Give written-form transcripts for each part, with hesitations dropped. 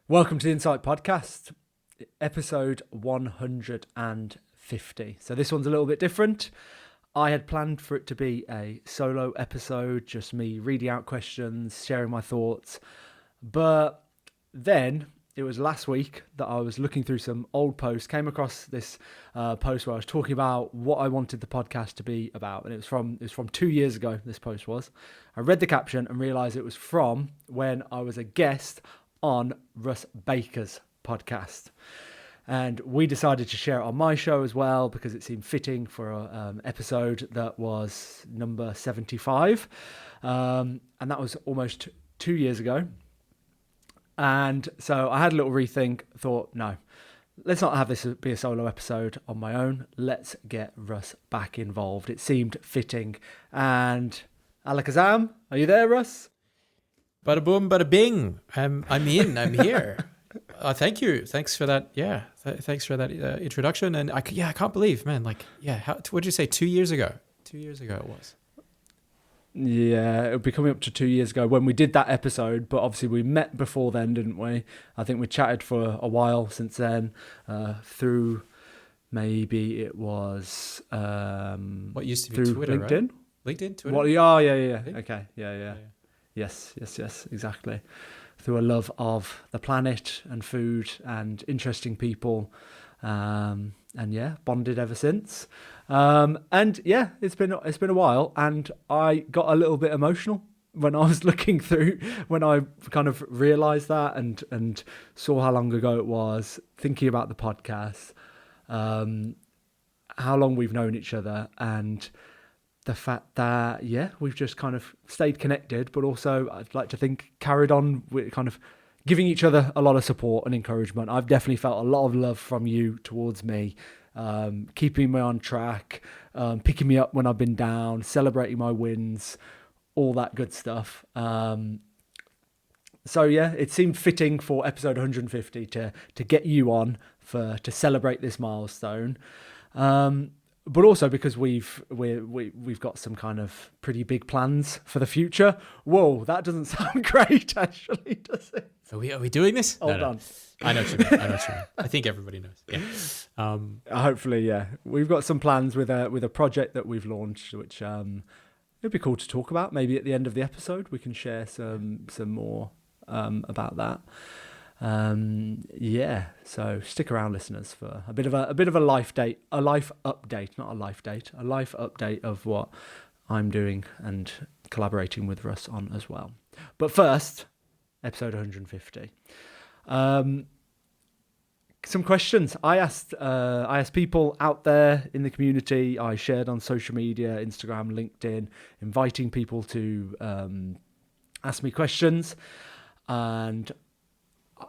Welcome to the Insight Podcast, episode 150. So this one's a little bit different. I had planned for it to be a solo episode, just me reading out questions, sharing my thoughts. But then it was last week that I was looking through some old posts, came across this post where I was talking about what I wanted the podcast to be about. And it was from 2 years ago, this post was. I read the caption and realised it was from when I was a guest on Russ Baker's podcast. And we decided to share it on my show as well because it seemed fitting for an episode that was number 75. And that was almost 2 years ago. And so I had a little rethink, thought, no, let's not have this be a solo episode on my own. Let's get Russ back involved. It seemed fitting. And Alakazam, are you there, Russ? Bada boom, bada bing. I'm in. I'm here. Thank you. Thanks for that. Yeah. Thanks for that introduction. And I can't believe, man. What did you say? 2 years ago. 2 years ago it was. Yeah, it'll be coming up to 2 years ago when we did that episode. But obviously we met before then, didn't we? I think we chatted for a while since then. Through maybe it was What used to be through Twitter, LinkedIn. Right? LinkedIn, Twitter. What? Oh, yeah. Okay, yeah. Yes, exactly. Through a love of the planet and food and interesting people, and yeah, bonded ever since. And yeah, it's been a while, and I got a little bit emotional when I was looking through, when I kind of realised that and saw how long ago it was, thinking about the podcast, how long we've known each other, and the fact that, yeah, we've just kind of stayed connected, but also I'd like to think carried on with kind of giving each other a lot of support and encouragement. I've definitely felt a lot of love from you towards me, keeping me on track, picking me up when I've been down, celebrating my wins, all that good stuff. So yeah, it seemed fitting for episode 150 to get you on to celebrate this milestone. But also because we've got some kind of pretty big plans for the future. Whoa, that doesn't sound great, actually, does it? Are we doing this? Hold on. I know what you mean. I think everybody knows. Yeah. Hopefully, yeah. We've got some plans with a project that we've launched, which it'd be cool to talk about. Maybe at the end of the episode, we can share some more about that. Yeah, so stick around, listeners, for a bit of a life update of what I'm doing and collaborating with Russ on as well. But first, episode 150. Some questions I asked people out there in the community. I shared on social media, Instagram, LinkedIn, inviting people to ask me questions, and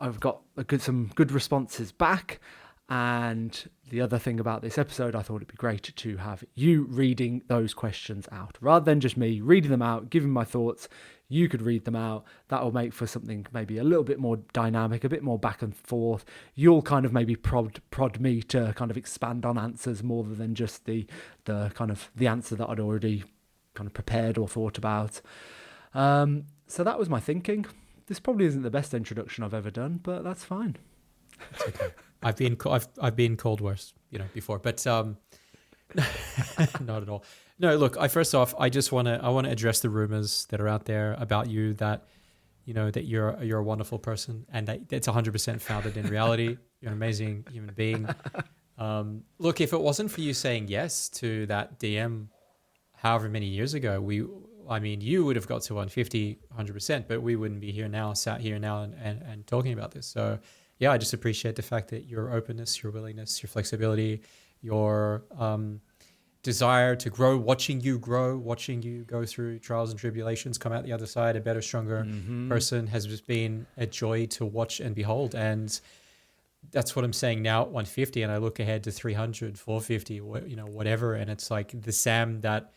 I've got some good responses back. And the other thing about this episode, I thought it'd be great to have you reading those questions out rather than just me reading them out, giving my thoughts. You could read them out. That will make for something maybe a little bit more dynamic, a bit more back and forth. You'll kind of maybe prod me to kind of expand on answers more than just the kind of the answer that I'd already kind of prepared or thought about. So that was my thinking. This probably isn't the best introduction I've ever done, but that's fine. It's okay. I've been called worse, before, but not at all. No, look. I want to address the rumors that are out there about you that you're a wonderful person and that it's 100% founded in reality. You're an amazing human being. Look, if it wasn't for you saying yes to that DM, however many years ago, you would have got to 150, 100%, but we wouldn't be sat here now and talking about this. So yeah, I just appreciate the fact that your openness, your willingness, your flexibility, your desire to grow, watching you go through trials and tribulations, come out the other side a better, stronger person has just been a joy to watch and behold. And that's what I'm saying now at 150. And I look ahead to 300, 450, whatever. And it's like the Sam that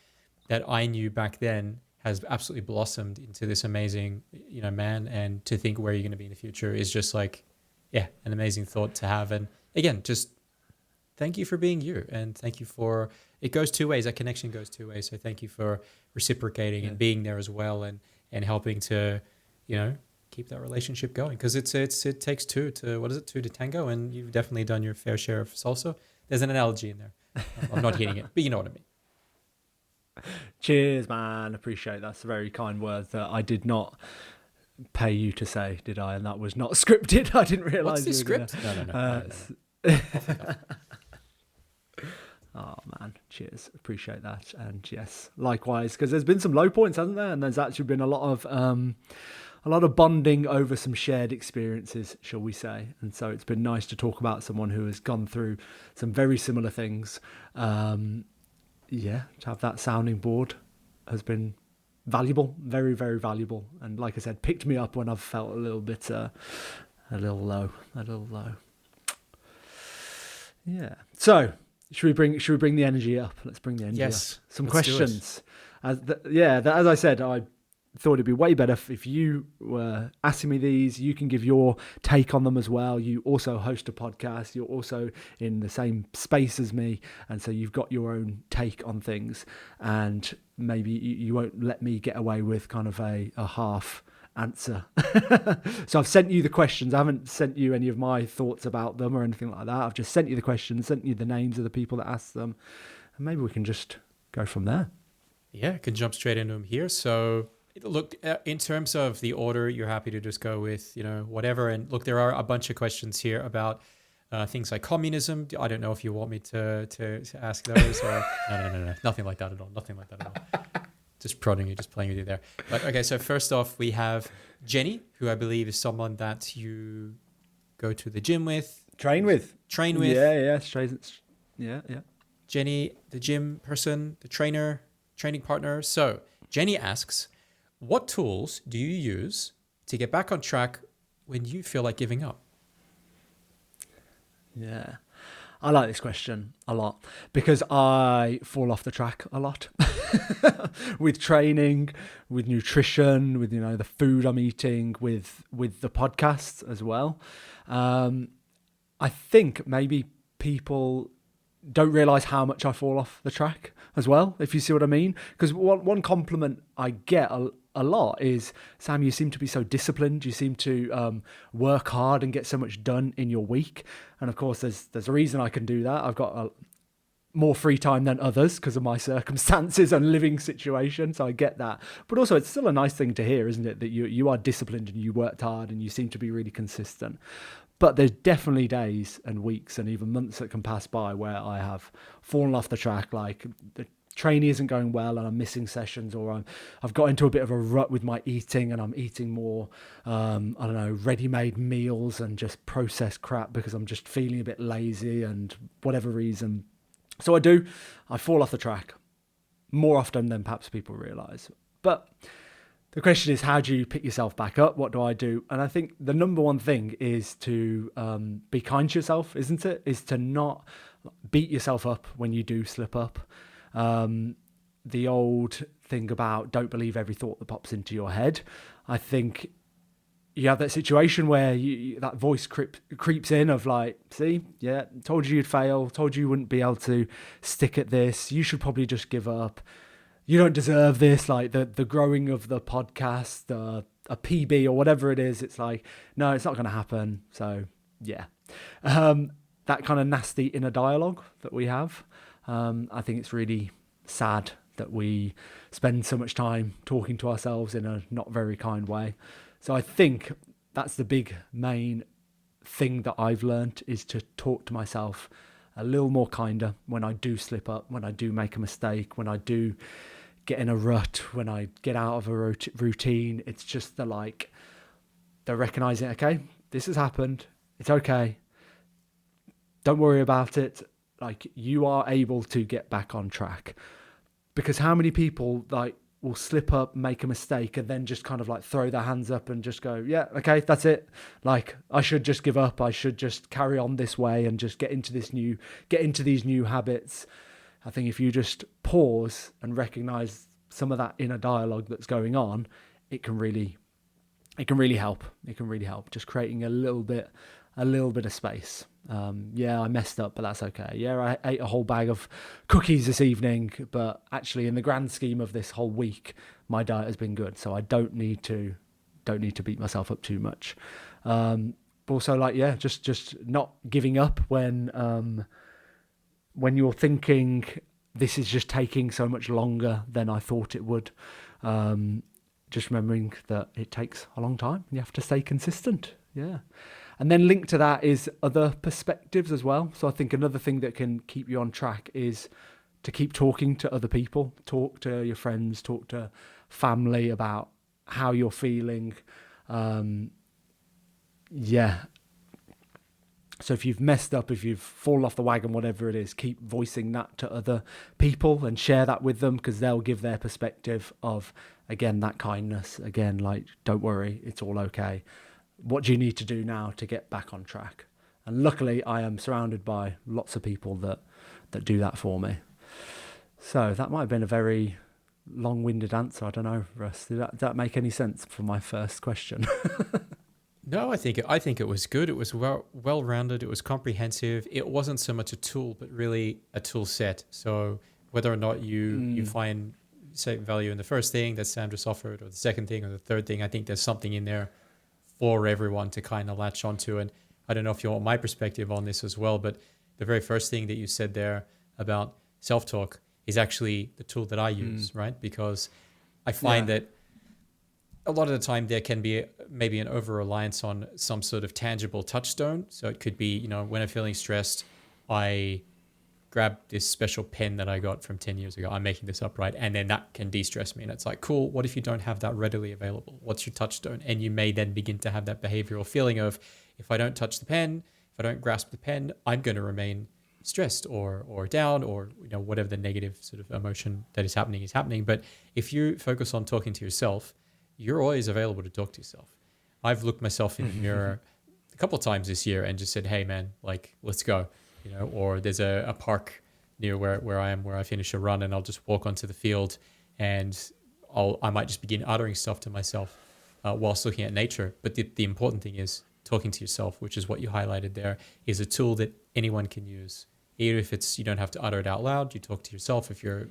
I knew back then has absolutely blossomed into this amazing, man. And to think where you're going to be in the future is just like, yeah, an amazing thought to have. And again, just thank you for being you. And thank you for, it goes two ways. That connection goes two ways. So thank you for reciprocating and being there as well and helping to, keep that relationship going, because it takes two to tango, and you've definitely done your fair share of salsa. There's an analogy in there. I'm not hitting it, but you know what I mean. Cheers, man. Appreciate that's very kind words that I did not pay you to say, did I? And that was not scripted. I didn't realise. What's the script? No. Oh man, cheers. Appreciate that. And yes, likewise, because there's been some low points, hasn't there? And there's actually been a lot of bonding over some shared experiences, shall we say. And so it's been nice to talk about someone who has gone through some very similar things. To have that sounding board has been valuable, very, very valuable. And like I said, picked me up when I've felt a little bit, a little low. Yeah. So should we bring the energy up? Let's bring the energy up. Some questions. As I said, I thought it'd be way better if you were asking me these. You can give your take on them as well. You also host a podcast. You're also in the same space as me, and so you've got your own take on things. And maybe you won't let me get away with kind of a half answer. So I've sent you the questions. I haven't sent you any of my thoughts about them or anything like that. I've just sent you the questions, sent you the names of the people that asked them, and maybe we can just go from there. Yeah, I can jump straight into them here. So look, in terms of the order, you're happy to just go with, whatever. And look, there are a bunch of questions here about things like communism. I don't know if you want me to ask those or no, nothing like that at all. Just prodding you, just playing with you there. But okay, so first off, we have Jenny, who I believe is someone that you go to the gym with. Train with. Yeah. Jenny, the gym person, the training partner. So Jenny asks, what tools do you use to get back on track when you feel like giving up? Yeah, I like this question a lot because I fall off the track a lot with training, with nutrition, with the food I'm eating, with the podcast as well. I think maybe people don't realise how much I fall off the track as well, if you see what I mean. Because one compliment I get a lot is, Sam, you seem to be so disciplined. You seem to work hard and get so much done in your week. And of course, there's a reason I can do that. I've got more free time than others because of my circumstances and living situation. So I get that. But also, it's still a nice thing to hear, isn't it? That you are disciplined and you worked hard and you seem to be really consistent. But there's definitely days and weeks and even months that can pass by where I have fallen off the track, like the training isn't going well and I'm missing sessions, or I've got into a bit of a rut with my eating and I'm eating more, ready-made meals and just processed crap because I'm just feeling a bit lazy and whatever reason. So I fall off the track more often than perhaps people realise. But the question is, how do you pick yourself back up? What do I do? And I think the number one thing is to be kind to yourself, isn't it? Is to not beat yourself up when you do slip up. The old thing about don't believe every thought that pops into your head. I think you have that situation where that voice creeps in of like, see, yeah, told you you'd fail, told you wouldn't be able to stick at this. You should probably just give up. You don't deserve this, like the growing of the podcast, a PB or whatever it is. It's like, no, it's not going to happen. So yeah, that kind of nasty inner dialogue that we have. I think it's really sad that we spend so much time talking to ourselves in a not very kind way. So I think that's the big main thing that I've learned, is to talk to myself a little more kinder when I do slip up, when I do make a mistake, when I do get in a rut, when I get out of a routine. It's just the recognizing, okay, this has happened. It's okay. Don't worry about it. Like, you are able to get back on track. Because how many people will slip up, make a mistake, and then just kind of throw their hands up and just go, yeah, okay, that's it. Like, I should just give up. I should just carry on this way and just get into these new habits. I think if you just pause and recognize some of that inner dialogue that's going on, it can really help. It can really help, just creating a little bit of space. I messed up, but that's okay. Yeah, I ate a whole bag of cookies this evening, but actually in the grand scheme of this whole week, my diet has been good. So I don't need to don't need to beat myself up too much. But also, like, yeah, just not giving up when you're thinking this is just taking so much longer than I thought it would. Just remembering that it takes a long time. You have to stay consistent. Yeah. And then linked to that is other perspectives as well. So I think another thing that can keep you on track is to keep talking to other people, talk to your friends, talk to family about how you're feeling. Yeah. So if you've messed up, if you've fallen off the wagon, whatever it is, keep voicing that to other people and share that with them, because they'll give their perspective of, again, that kindness. Again, like, don't worry, it's all okay. What do you need to do now to get back on track? And luckily, I am surrounded by lots of people that do that for me. So that might have been a very long-winded answer. I don't know, Russ. Did that make any sense for my first question? No, I think it was good. It was well-rounded. It was comprehensive. It wasn't so much a tool, but really a tool set. So whether or not you find value in the first thing that Sam just offered, or the second thing, or the third thing, I think there's something in there for everyone to kind of latch onto. And I don't know if you want my perspective on this as well, but the very first thing that you said there about self-talk is actually the tool that I use, right? Because I find that a lot of the time there can be maybe an over-reliance on some sort of tangible touchstone. So it could be, when I'm feeling stressed, I grab this special pen that I got from 10 years ago. I'm making this up, right? And then that can de-stress me. And it's like, cool, what if you don't have that readily available? What's your touchstone? And you may then begin to have that behavioral feeling of, if I don't touch the pen, if I don't grasp the pen, I'm going to remain stressed or down, or whatever the negative sort of emotion that is happening. But if you focus on talking to yourself, you're always available to talk to yourself. I've looked myself in the mirror a couple of times this year and just said, hey man, like, let's go, or there's a park near where I am, where I finish a run, and I'll just walk onto the field, and I might just begin uttering stuff to myself whilst looking at nature. But the important thing is talking to yourself, which is what you highlighted there, is a tool that anyone can use. Even if it's, you don't have to utter it out loud, you talk to yourself. If you're,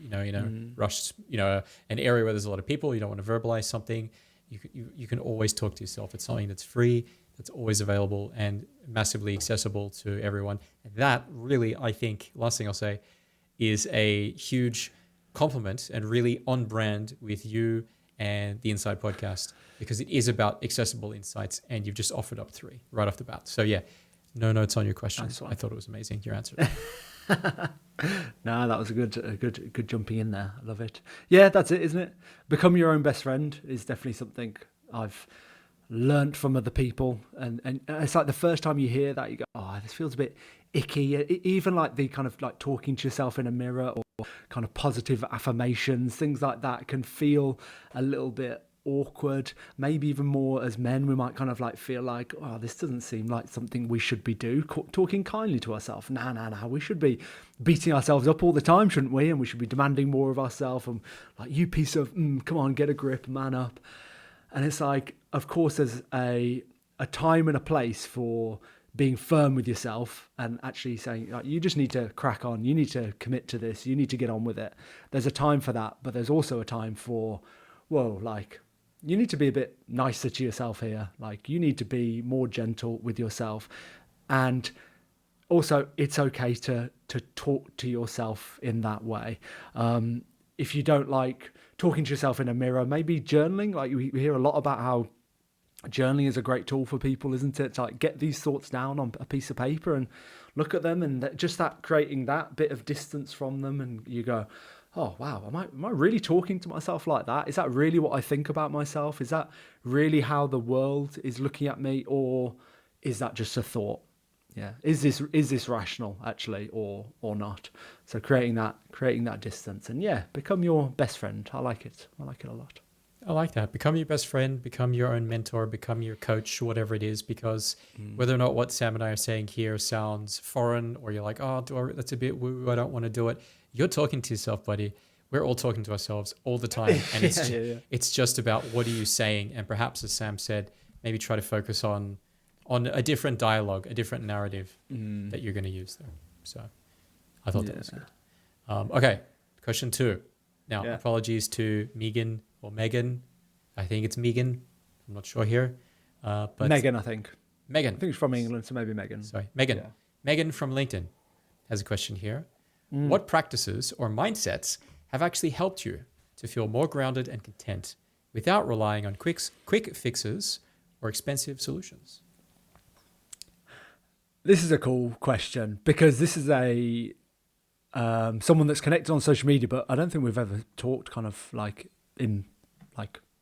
rushed, an area where there's a lot of people, you don't want to verbalize something, you can always talk to yourself. It's something that's free, that's always available, and massively accessible to everyone. And that really, I think, last thing I'll say, is a huge compliment and really on brand with you and the Inside Podcast, because it is about accessible insights, and you've just offered up 3 right off the bat. So yeah, no notes on your questions. I thought it was amazing, your answer. No, that was a good jumping in there. I love it. Yeah, that's it, isn't it? Become your own best friend is definitely something I've learned from other people, and it's like the first time you hear that, you go, oh, this feels a bit icky. Even like the kind of like talking to yourself in a mirror, or kind of positive affirmations, things like that can feel a little bit awkward. Maybe even more as men, we might kind of like feel like, oh, this doesn't seem like something we should be talking kindly to ourselves. Nah, we should be beating ourselves up all the time, shouldn't we? And we should be demanding more of ourselves, and like, you piece of come on, get a grip, man up. And it's like, of course, there's a time and a place for being firm with yourself and actually saying, like, you just need to crack on, you need to commit to this, you need to get on with it. There's a time for that, but there's also a time for, whoa, like, you need to be a bit nicer to yourself here. Like, you need to be more gentle with yourself. And also, it's okay to talk to yourself in that way. If you don't like talking to yourself in a mirror, maybe journaling. Like, we hear a lot about how journaling is a great tool for people, isn't it? To like get these thoughts down on a piece of paper and look at them, and just that creating that bit of distance from them, and you go, oh wow, am I really talking to myself like that? Is that really what I think about myself? Is that really how the world is looking at me, or is that just a thought? Yeah, is this rational actually, or not? So creating that distance, and yeah, become your best friend. I like it a lot. I like that. Become your best friend, become your own mentor, become your coach, whatever it is, because whether or not what Sam and I are saying here sounds foreign, or you're like, oh, that's a bit woo, I don't want to do it. You're talking to yourself, buddy. We're all talking to ourselves all the time. And it's just about, what are you saying? And perhaps, as Sam said, maybe try to focus on a different dialogue, a different narrative that you're going to use there. So I thought that was good. Okay, question 2. Now, apologies to Megan or Megan. I think it's Megan. I'm not sure here. But Megan, I think. Megan. I think it's from England, so maybe Megan. Sorry, Megan. Yeah. Megan from LinkedIn has a question here. Mm. What practices or mindsets have actually helped you to feel more grounded and content without relying on quick fixes or expensive solutions? This is a cool question because this is a someone that's connected on social media, but I don't think we've ever talked kind of like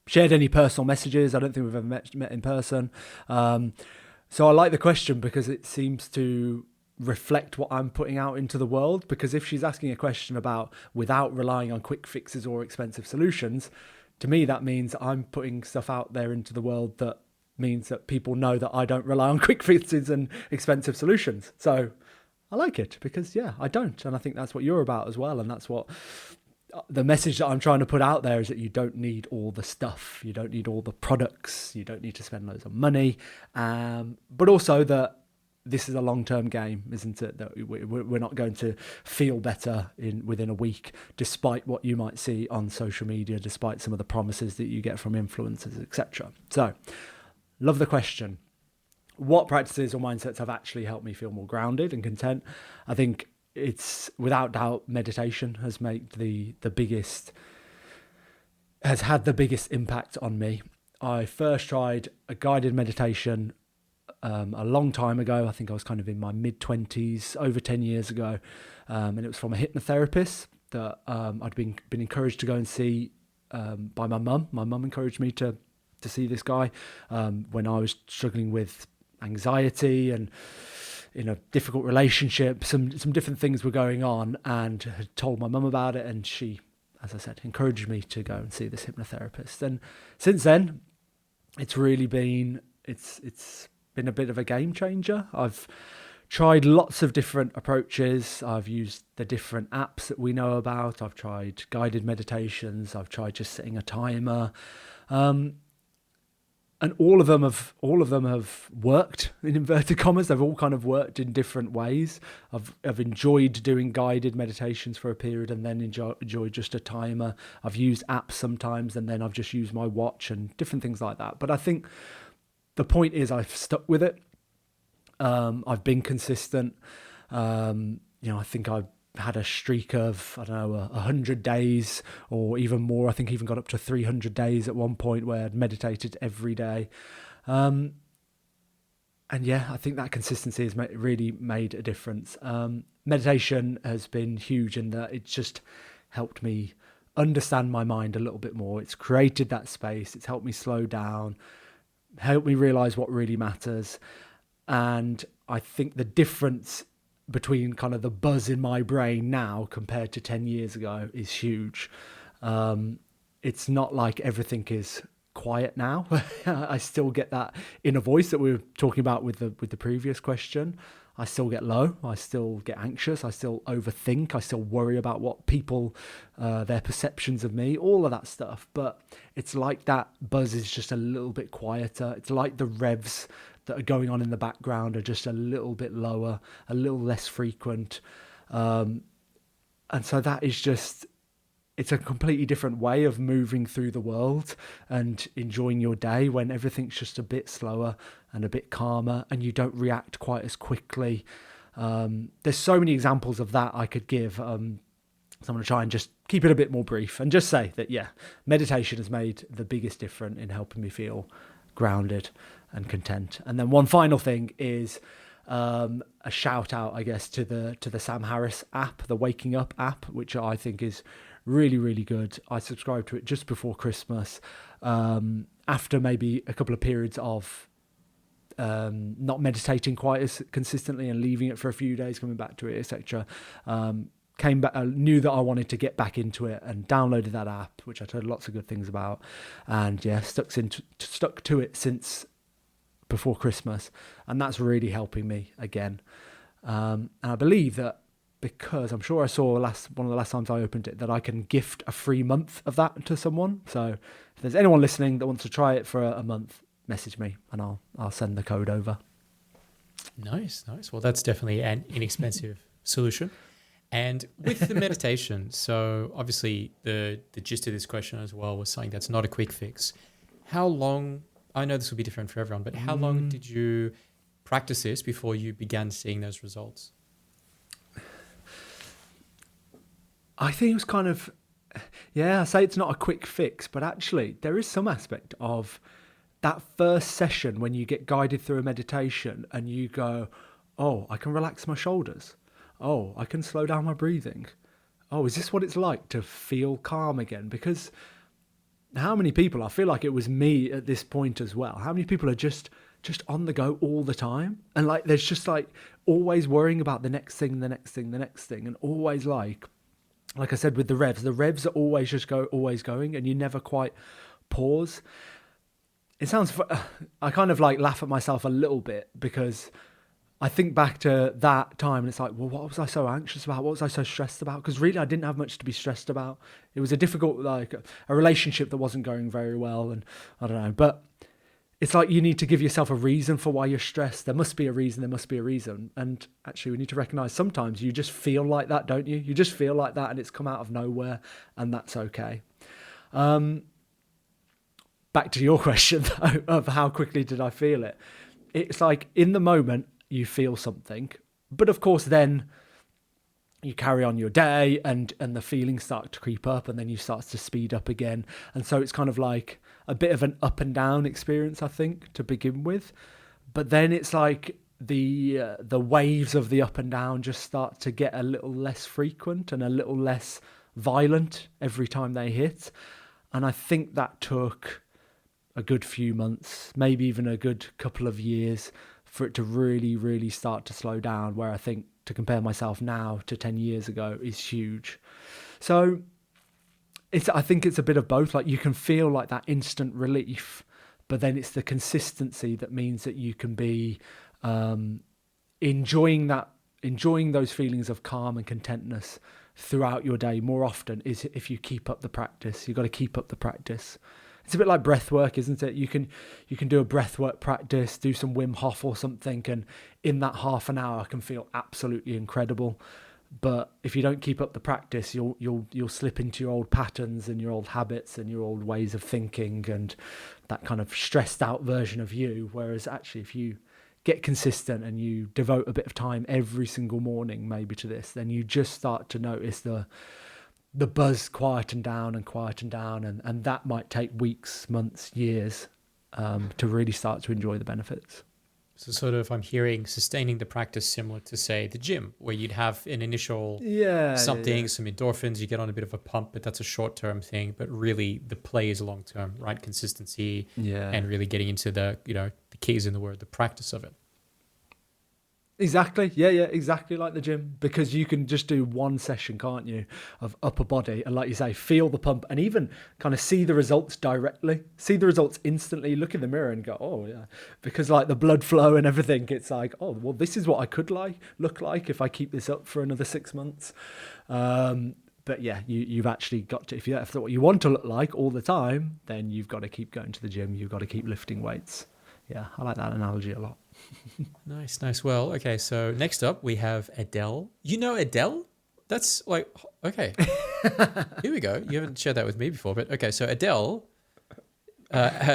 shared any personal messages. I don't think we've ever met in person. So I like the question because it seems to reflect what I'm putting out into the world. Because if she's asking a question about without relying on quick fixes or expensive solutions, to me, that means I'm putting stuff out there into the world that means that people know that I don't rely on quick fixes and expensive solutions. So I like it because, yeah, I don't. And I think that's what you're about as well. And that's what the message that I'm trying to put out there is that you don't need all the stuff. You don't need all the products. You don't need to spend loads of money. But also that this is a long-term game, isn't it? That we're not going to feel better within a week, despite what you might see on social media, despite some of the promises that you get from influencers, etc. So, love the question. What practices or mindsets have actually helped me feel more grounded and content? I think it's without doubt meditation has made has had the biggest impact on me. I first tried a guided meditation a long time ago. I think I was kind of in my mid-20s, over 10 years ago. And it was from a hypnotherapist that I'd been encouraged to go and see by my mum. My mum encouraged me to see this guy when I was struggling with anxiety and in a difficult relationship. Some different things were going on, and had told my mum about it, and she, as I said, encouraged me to go and see this hypnotherapist. And since then, it's really been it's been a bit of a game changer. I've tried lots of different approaches. I've used the different apps that we know about. I've tried guided meditations. I've tried just setting a timer. And all of them have worked, in inverted commas. They've all kind of worked in different ways. I've enjoyed doing guided meditations for a period, and then enjoyed just a timer. I've used apps sometimes, and then I've just used my watch and different things like that. But I think the point is I've stuck with it. I've been consistent. I think I've had a streak of, 100 days or even more. I think I even got up to 300 days at one point where I'd meditated every day. And yeah, I think that consistency has really made a difference. Meditation has been huge in that it's just helped me understand my mind a little bit more. It's created that space. It's helped me slow down, helped me realize what really matters. And I think the difference between kind of the buzz in my brain now compared to 10 years ago is huge. It's not like everything is quiet now. I still get that inner voice that we were talking about with the previous question. I still get low. I still get anxious. I still overthink. I still worry about what people, their perceptions of me, all of that stuff. But it's like that buzz is just a little bit quieter. It's like the revs that are going on in the background are just a little bit lower, a little less frequent. And so that is just, it's a completely different way of moving through the world and enjoying your day when everything's just a bit slower and a bit calmer and you don't react quite as quickly. There's so many examples of that I could give. So I'm going to try and just keep it a bit more brief and just say that, yeah, meditation has made the biggest difference in helping me feel grounded and content. And then one final thing is a shout out, I guess, to the Sam Harris app, the Waking Up app, which I think is really, really good. I subscribed to it just before Christmas, after maybe a couple of periods of not meditating quite as consistently and leaving it for a few days, coming back to it, etc. Came back, knew that I wanted to get back into it and downloaded that app, which I'd heard lots of good things about, and yeah, stuck to it since before Christmas, and that's really helping me again. And I believe that because I'm sure I saw one of the last times I opened it that I can gift a free month of that to someone. So if there's anyone listening that wants to try it for a month, message me and I'll send the code over. Nice. Well, that's definitely an inexpensive solution. And with the meditation, so obviously the gist of this question as well was something that's not a quick fix. How long I know this will be different for everyone, but how long did you practice this before you began seeing those results? I think it was kind of, I say it's not a quick fix, but actually there is some aspect of that first session when you get guided through a meditation and you go, oh, I can relax my shoulders. Oh, I can slow down my breathing. Oh, is this what it's like to feel calm again? Because how many people, I feel like it was me at this point as well, how many people are just on the go all the time? And like, there's just like always worrying about the next thing, and always like I said, with the revs are always always going, and you never quite pause. It sounds, I kind of like laugh at myself a little bit because I think back to that time and it's like, well, what was I so anxious about? What was I so stressed about? Because really I didn't have much to be stressed about. It was a difficult, like a relationship that wasn't going very well, and I don't know, but it's like you need to give yourself a reason for why you're stressed. There must be a reason. And actually we need to recognize sometimes you just feel like that, don't you? You just feel like that and it's come out of nowhere, and that's okay. Back to your question though, of how quickly did I feel it? It's like in the moment you feel something, but of course then you carry on your day and the feelings start to creep up, and then you start to speed up again. And so it's kind of like a bit of an up and down experience, I think, to begin with. But then it's like the waves of the up and down just start to get a little less frequent and a little less violent every time they hit. And I think that took a good few months, maybe even a good couple of years for it to really, really start to slow down, where I think to compare myself now to 10 years ago is huge. So I think it's a bit of both. Like you can feel like that instant relief, but then it's the consistency that means that you can be enjoying those feelings of calm and contentness throughout your day more often, is if you keep up the practice. You've got to keep up the practice. It's a bit like breath work, isn't it? You can do a breath work practice, do some Wim Hof or something, and in that half an hour can feel absolutely incredible. But if you don't keep up the practice, you'll slip into your old patterns and your old habits and your old ways of thinking and that kind of stressed out version of you. Whereas actually, if you get consistent and you devote a bit of time every single morning maybe to this, then you just start to notice the buzz quieten down, and that might take weeks, months, years to really start to enjoy the benefits. So sort of, I'm hearing sustaining the practice similar to, say, the gym, where you'd have an initial some endorphins, you get on a bit of a pump, but that's a short-term thing. But really, the play is long-term, right? Consistency, and really getting into the keys in the word, the practice of it. Exactly. Yeah, exactly like the gym, because you can just do one session, can't you, of upper body, and like you say, feel the pump and even kind of see the results directly, see the results instantly, look in the mirror and go, oh yeah, because like the blood flow and everything, it's like, oh, well, this is what I could look like if I keep this up for another 6 months. But yeah, you've actually got to, if that's what you want to look like all the time, then you've got to keep going to the gym, you've got to keep lifting weights. Yeah, I like that analogy a lot. Nice. Well, okay, so next up we have Adele. You know Adele? That's like, okay. Here we go. You haven't shared that with me before, but okay, so Adele,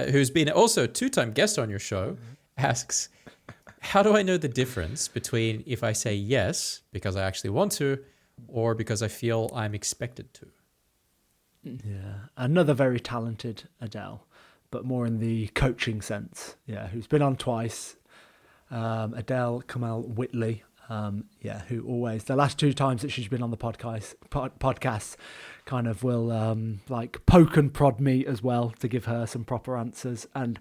who's been also a 2-time guest on your show, asks, how do I know the difference between if I say yes because I actually want to, or because I feel I'm expected to? Yeah, another very talented Adele, but more in the coaching sense. Yeah, who's been on twice. Adele Kamel Whitley, who always, the last 2 times that she's been on the podcast kind of will like poke and prod me as well to give her some proper answers. And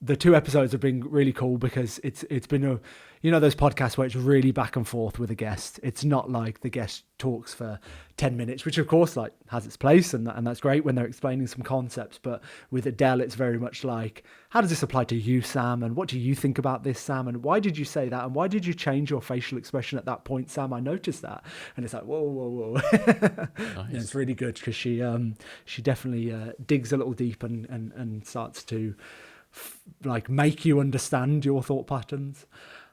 the 2 episodes have been really cool because it's been those podcasts where it's really back and forth with a guest. It's not like the guest talks for 10 minutes, which of course like has its place and that's great when they're explaining some concepts. But with Adele, it's very much like, how does this apply to you, Sam? And what do you think about this, Sam? And why did you say that? And why did you change your facial expression at that point, Sam? I noticed that. And it's like, whoa. Nice. Yeah, it's really good because she definitely digs a little deep and starts to like make you understand your thought patterns.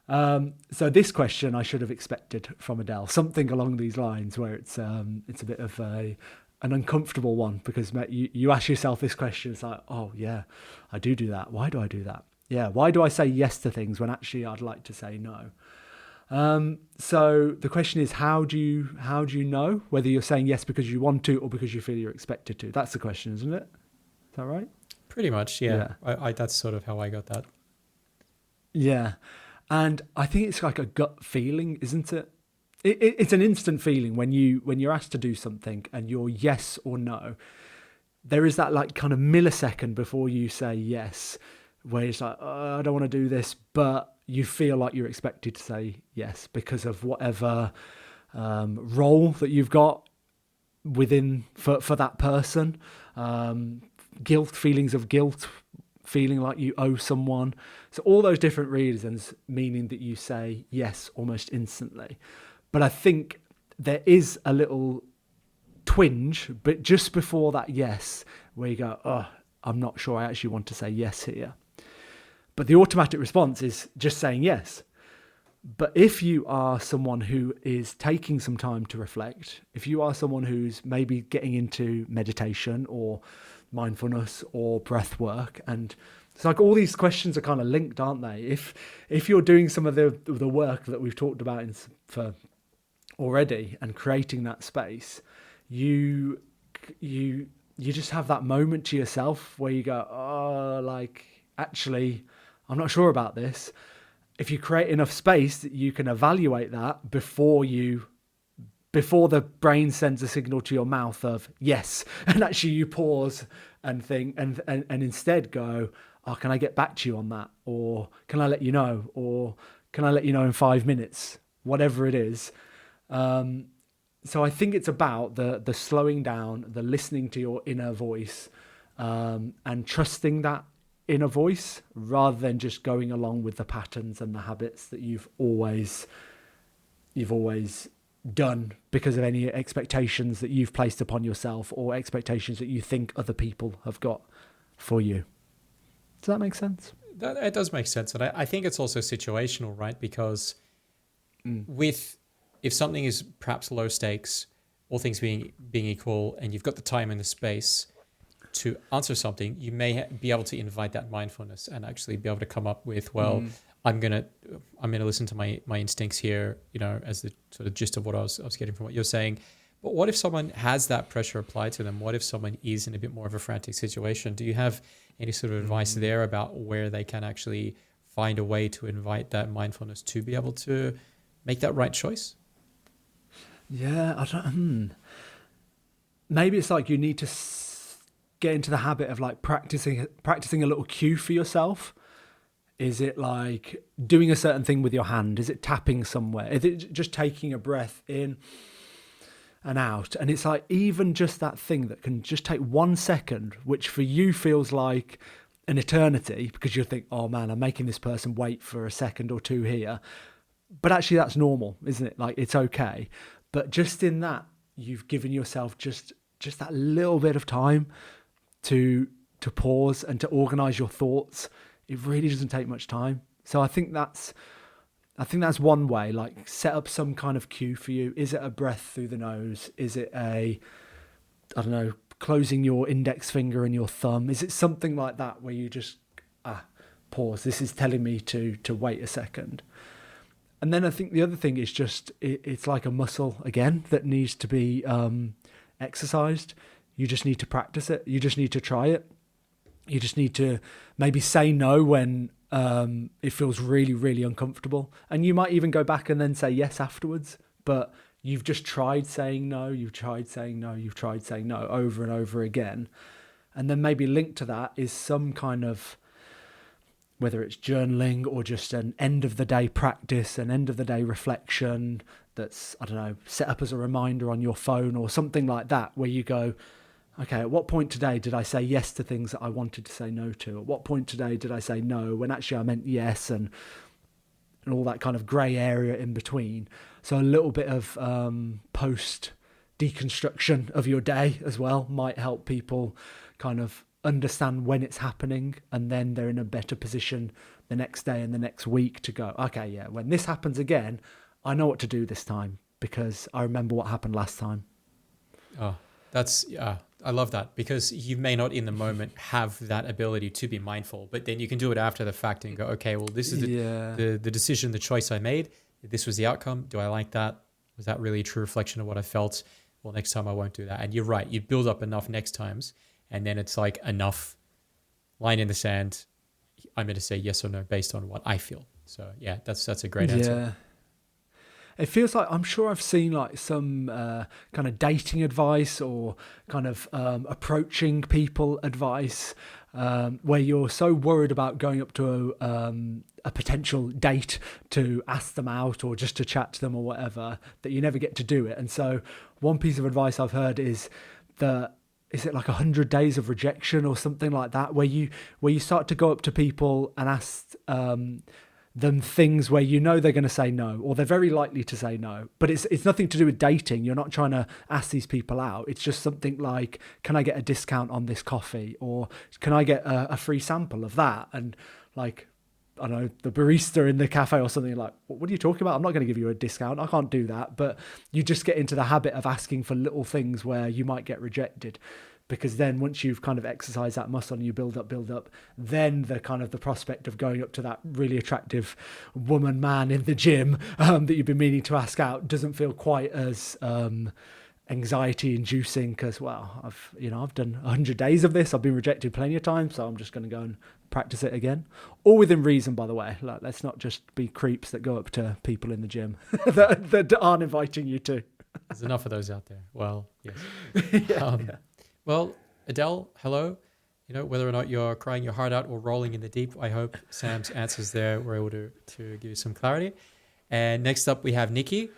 So this question I should have expected from Adele, something along these lines, where it's a bit of a an uncomfortable one, because you ask yourself this question. It's like, oh yeah, I do that. Why do I do that? Yeah, why do I say yes to things when actually I'd like to say no? So the question is, how do you know whether you're saying yes because you want to or because you feel you're expected to? That's the question, isn't it? Is that right? Pretty much, yeah. I that's sort of how I got that. Yeah. And I think it's like a gut feeling, isn't it? It's an instant feeling when you're asked to do something and you're yes or no. There is that like kind of millisecond before you say yes, where it's like, oh, I don't want to do this, but you feel like you're expected to say yes because of whatever role that you've got within for that person. Feelings of guilt, feeling like you owe someone. So all those different reasons meaning that you say yes almost instantly. But I think there is a little twinge, but just before that yes, where you go, oh, I'm not sure I actually want to say yes here. But the automatic response is just saying yes. But if you are someone who is taking some time to reflect, if you are someone who's maybe getting into meditation or mindfulness or breath work, and it's like all these questions are kind of linked, aren't they? If you're doing some of the work that we've talked about for already and creating that space, you just have that moment to yourself where you go, oh, like, actually, I'm not sure about this. If you create enough space, you can evaluate that before the brain sends a signal to your mouth of yes, and actually you pause and think and instead go, oh, can I get back to you on that? Or can I let you know? Or can I let you know in 5 minutes? Whatever it is. So I think it's about the slowing down, the listening to your inner voice, and trusting that inner voice rather than just going along with the patterns and the habits that you've always done because of any expectations that you've placed upon yourself or expectations that you think other people have got for you. Does that make sense? It does make sense. And I think it's also situational, right? Because if something is perhaps low stakes, all things being equal, and you've got the time and the space to answer something, you may be able to invite that mindfulness and actually be able to come up with, well, I'm gonna listen to my instincts here, as the sort of gist of what I was getting from what you're saying. But what if someone has that pressure applied to them? What if someone is in a bit more of a frantic situation? Do you have any sort of advice there about where they can actually find a way to invite that mindfulness to be able to make that right choice? Yeah, I don't. Maybe it's like you need to get into the habit of like practicing a little cue for yourself. Is it like doing a certain thing with your hand? Is it tapping somewhere? Is it just taking a breath in and out? And it's like even just that thing that can just take 1 second, which for you feels like an eternity because you think, oh man, I'm making this person wait for a second or two here. But actually that's normal, isn't it? Like it's okay. But just in that, you've given yourself just that little bit of time to pause and to organize your thoughts. It really doesn't take much time. So I think that's one way, like set up some kind of cue for you. Is it a breath through the nose? Is it closing your index finger and your thumb? Is it something like that where you just pause? This is telling me to wait a second. And then I think the other thing is just it's like a muscle again that needs to be exercised. You just need to practice it. You just need to try it. You just need to maybe say no when it feels really, really uncomfortable. And you might even go back and then say yes afterwards. But you've just tried saying no. You've tried saying no. You've tried saying no over and over again. And then maybe linked to that is some kind of, whether it's journaling or just an end of the day practice, an end of the day reflection that's, set up as a reminder on your phone or something like that, where you go, okay, at what point today did I say yes to things that I wanted to say no to? At what point today did I say no when actually I meant yes, and all that kind of grey area in between? So a little bit of post deconstruction of your day as well might help people kind of understand when it's happening, and then they're in a better position the next day and the next week to go, okay, yeah, when this happens again, I know what to do this time because I remember what happened last time. Oh, That's I love that, because you may not in the moment have that ability to be mindful, but then you can do it after the fact and go, okay, well, this is Yeah. the decision, the choice I made. This was the outcome. Do I like that? Was that really a true reflection of what I felt? Well, next time I won't do that. And you're right. You build up enough next times, and then it's like enough line in the sand. I'm going to say yes or no based on what I feel. So yeah, that's a great answer. Yeah. It feels like, I'm sure I've seen like some kind of dating advice or kind of approaching people advice, where you're so worried about going up to a potential date to ask them out or just to chat to them or whatever, that you never get to do it. And so one piece of advice I've heard is that, is it like 100 days of rejection or something like that, where you start to go up to people and ask them things where you know they're going to say no, or they're very likely to say no, but it's nothing to do with dating. You're not trying to ask these people out. It's just something like, can I get a discount on this coffee, or can I get a free sample of that? And like, I don't know, the barista in the cafe or something, like, what are you talking about? I'm not going to give you a discount. I can't do that. But you just get into the habit of asking for little things where you might get rejected. Because then once you've kind of exercised that muscle and you build up, then the kind of the prospect of going up to that really attractive woman, man in the gym that you've been meaning to ask out doesn't feel quite as anxiety inducing, because, well, I've done 100 days of this. I've been rejected plenty of times, so I'm just going to go and practice it again. All within reason, by the way. Like, let's not just be creeps that go up to people in the gym that aren't inviting you to. There's enough of those out there. Well, yes. Yeah. Well, Adele, hello. Whether or not you're crying your heart out or rolling in the deep, I hope Sam's answers there were able to give you some clarity. And next up, we have Nikki,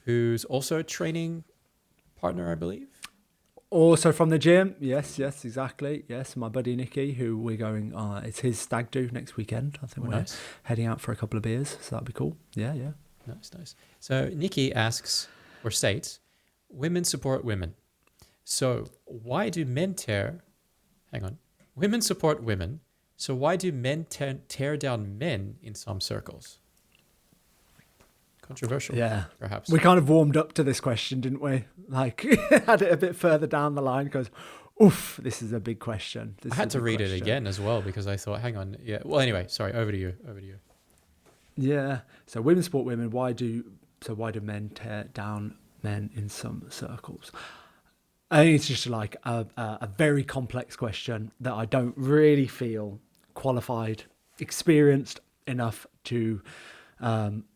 who's also a training partner, I believe. Also from the gym. Yes, exactly. Yes, my buddy Nikki, who we're going, it's his stag do next weekend. I think we're heading out for a couple of beers, so that'd be cool. Yeah. Nice. So Nikki asks, or states, women support women. So why do men women support women. So why do men tear down men in some circles? Controversial, yeah, perhaps. We kind of warmed up to this question, didn't we? Like, had it a bit further down the line, because, oof, this is a big question. I had to read it again as well, because I thought, hang on. Yeah. Well, anyway, sorry, over to you. Yeah. So women support women. Why do men tear down men in some circles? I think it's just like a very complex question that I don't really feel qualified, experienced enough to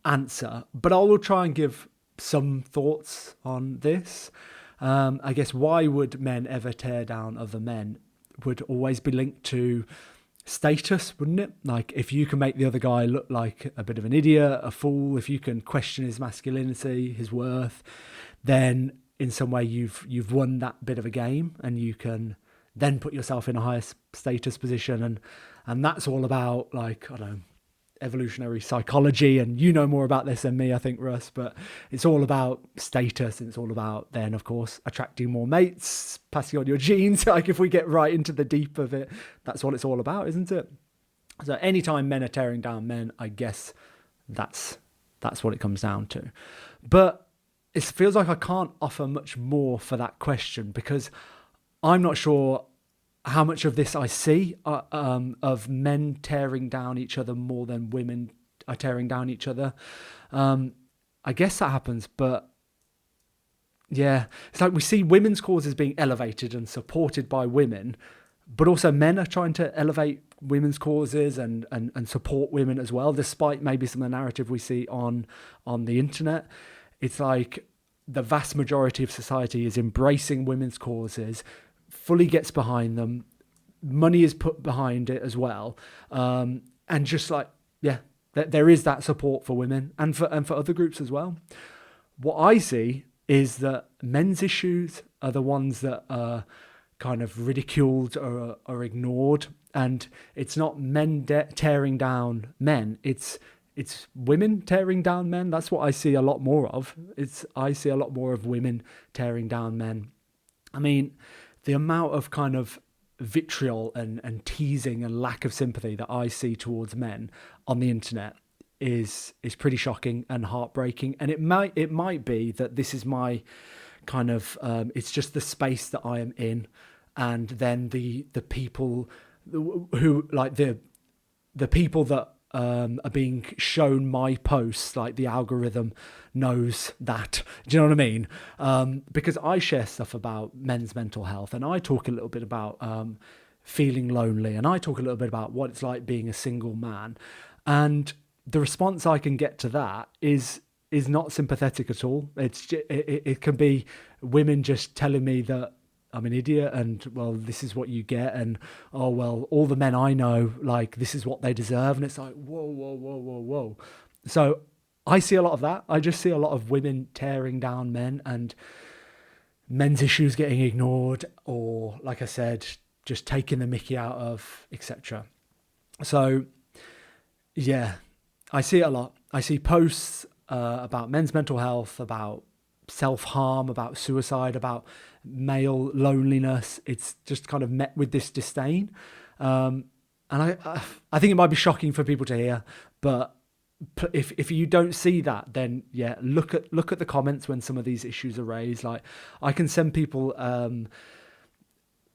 answer. But I will try and give some thoughts on this. I guess, why would men ever tear down other men would always be linked to status, wouldn't it? Like, if you can make the other guy look like a bit of an idiot, a fool, if you can question his masculinity, his worth, then in some way you've won that bit of a game, and you can then put yourself in a higher status position. And that's all about, like, I don't know, evolutionary psychology, and you know more about this than me, I think, Russ, but it's all about status, and it's all about then, of course, attracting more mates, passing on your genes. Like, if we get right into the deep of it, that's what it's all about, isn't it? So anytime men are tearing down men, I guess that's what it comes down to. But it feels like I can't offer much more for that question, because I'm not sure how much of this I see of men tearing down each other more than women are tearing down each other. I guess that happens, but yeah, it's like we see women's causes being elevated and supported by women, but also men are trying to elevate women's causes and support women as well, despite maybe some of the narrative we see on the internet. It's like the vast majority of society is embracing women's causes, fully gets behind them, money is put behind it as well, and just like, yeah, there is that support for women and for other groups as well. What I see is that men's issues are the ones that are kind of ridiculed or are ignored, and it's not men tearing down men, it's women tearing down men. That's what I see a lot more of. I see a lot more of women tearing down men. I mean, the amount of kind of vitriol and teasing and lack of sympathy that I see towards men on the internet is pretty shocking and heartbreaking. And it might be that this is my kind of it's just the space that I am in, and then the people who like the people that are being shown my posts, like the algorithm knows that. Do you know what I mean? Because I share stuff about men's mental health, and I talk a little bit about feeling lonely, and I talk a little bit about what it's like being a single man, and the response I can get to that is not sympathetic at all. It can be women just telling me that I'm an idiot, and well, this is what you get, and oh well, all the men I know, like, this is what they deserve, and it's like, whoa, whoa, whoa, whoa, whoa. So I see a lot of that. I just see a lot of women tearing down men, and men's issues getting ignored, or like I said, just taking the mickey out of, etc. So yeah, I see it a lot. I see posts about men's mental health, about self-harm, about suicide, about male loneliness. It's just kind of met with this disdain. And I think it might be shocking for people to hear, but if you don't see that, then yeah, look at the comments when some of these issues are raised. Like, I can send people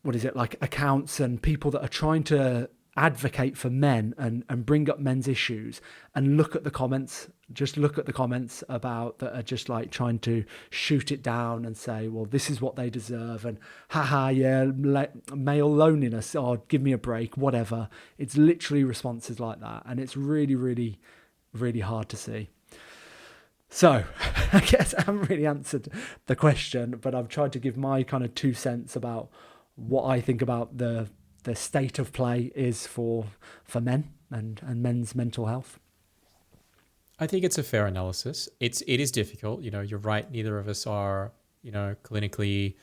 like accounts and people that are trying to advocate for men and bring up men's issues, and look at the comments. Just look at the comments about that are just like trying to shoot it down and say, well, this is what they deserve, and haha, yeah, male loneliness, or give me a break, whatever. It's literally responses like that, and it's really, really, really hard to see. So I guess I haven't really answered the question, but I've tried to give my kind of 2 cents about what I think about the state of play is for men and men's mental health. I think it's a fair analysis. It is difficult. You're right. Neither of us are, clinically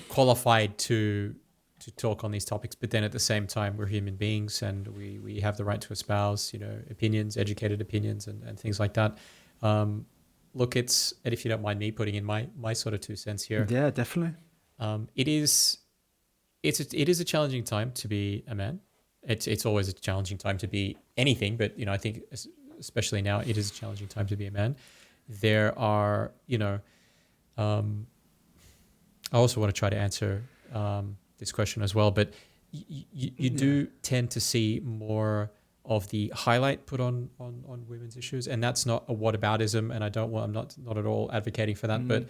qualified to talk on these topics. But then at the same time, we're human beings, and we have the right to espouse, opinions, educated opinions, and things like that. Look, and if you don't mind me putting in my sort of 2 cents here. Yeah, definitely. It is a challenging time to be a man. It's always a challenging time to be anything, but I think especially now, it is a challenging time to be a man. There are, I also want to try to answer this question as well, but you do tend to see more of the highlight put on women's issues, and that's not a whataboutism, and I'm not at all advocating for that, but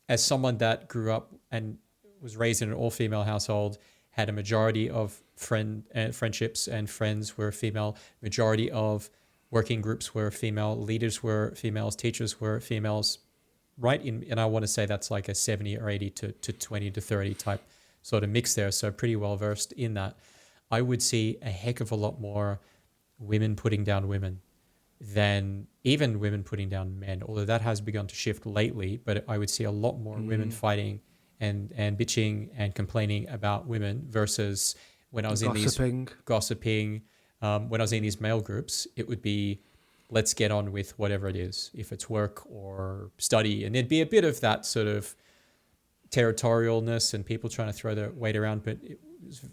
as someone that grew up and was raised in an all-female household, had a majority of friendships and friends were female, majority of working groups were female, leaders were females, teachers were females, right? And I want to say that's like a 70 or 80 to 20 to 30 type sort of mix there. So pretty well versed in that. I would see a heck of a lot more women putting down women than even women putting down men, although that has begun to shift lately. But I would see a lot more women fighting and bitching and complaining about women versus when I was in these gossiping. When I was in these male groups, it would be, let's get on with whatever it is, if it's work or study. And there'd be a bit of that sort of territorialness and people trying to throw their weight around, but it was,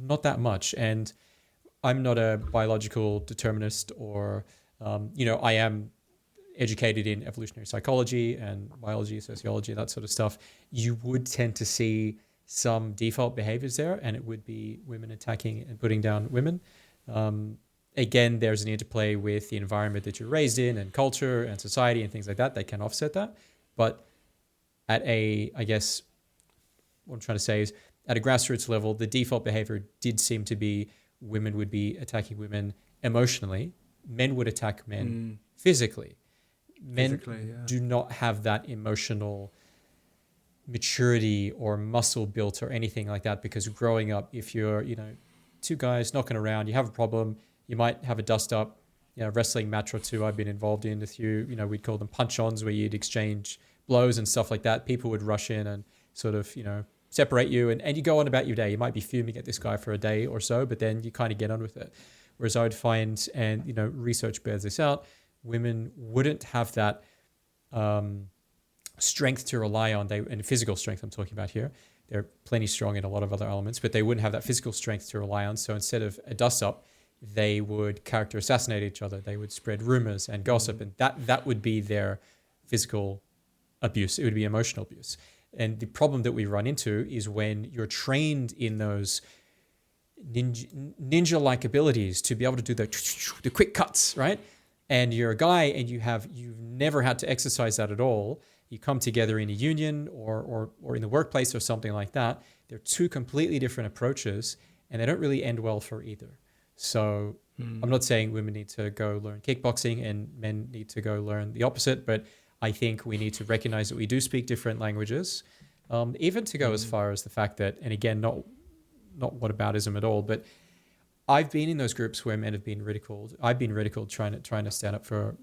not that much. And I'm not a biological determinist or, I am educated in evolutionary psychology and biology, sociology, that sort of stuff. You would tend to see some default behaviors there, and it would be women attacking and putting down women. Again, there's an interplay with the environment that you're raised in and culture and society and things like that can offset that. But I guess what I'm trying to say is, at a grassroots level, the default behavior did seem to be women would be attacking women emotionally, men would attack men physically. Men do not have that emotional maturity or muscle built or anything like that, because growing up, if you're, two guys knocking around, you have a problem, you might have a dust up, wrestling match or two I've been involved in with you, we'd call them punch-ons, where you'd exchange blows and stuff like that. People would rush in and sort of, separate you, and you go on about your day. You might be fuming at this guy for a day or so, but then you kind of get on with it. Whereas I would find, and research bears this out, women wouldn't have that strength to rely on, and physical strength I'm talking about here. They're plenty strong in a lot of other elements, but they wouldn't have that physical strength to rely on. So instead of a dust-up, they would character assassinate each other. They would spread rumors and gossip, and that would be their physical abuse. It would be emotional abuse. And the problem that we run into is when you're trained in those ninja-like abilities to be able to do the quick cuts, right? And you're a guy and you've never had to exercise that at all. You come together in a union or in the workplace or something like that. They're two completely different approaches, and they don't really end well for either. So I'm not saying women need to go learn kickboxing and men need to go learn the opposite, but I think we need to recognize that we do speak different languages, even to go as far as the fact that, and again, not whataboutism at all, but I've been in those groups where men have been ridiculed. I've been ridiculed trying to stand up for,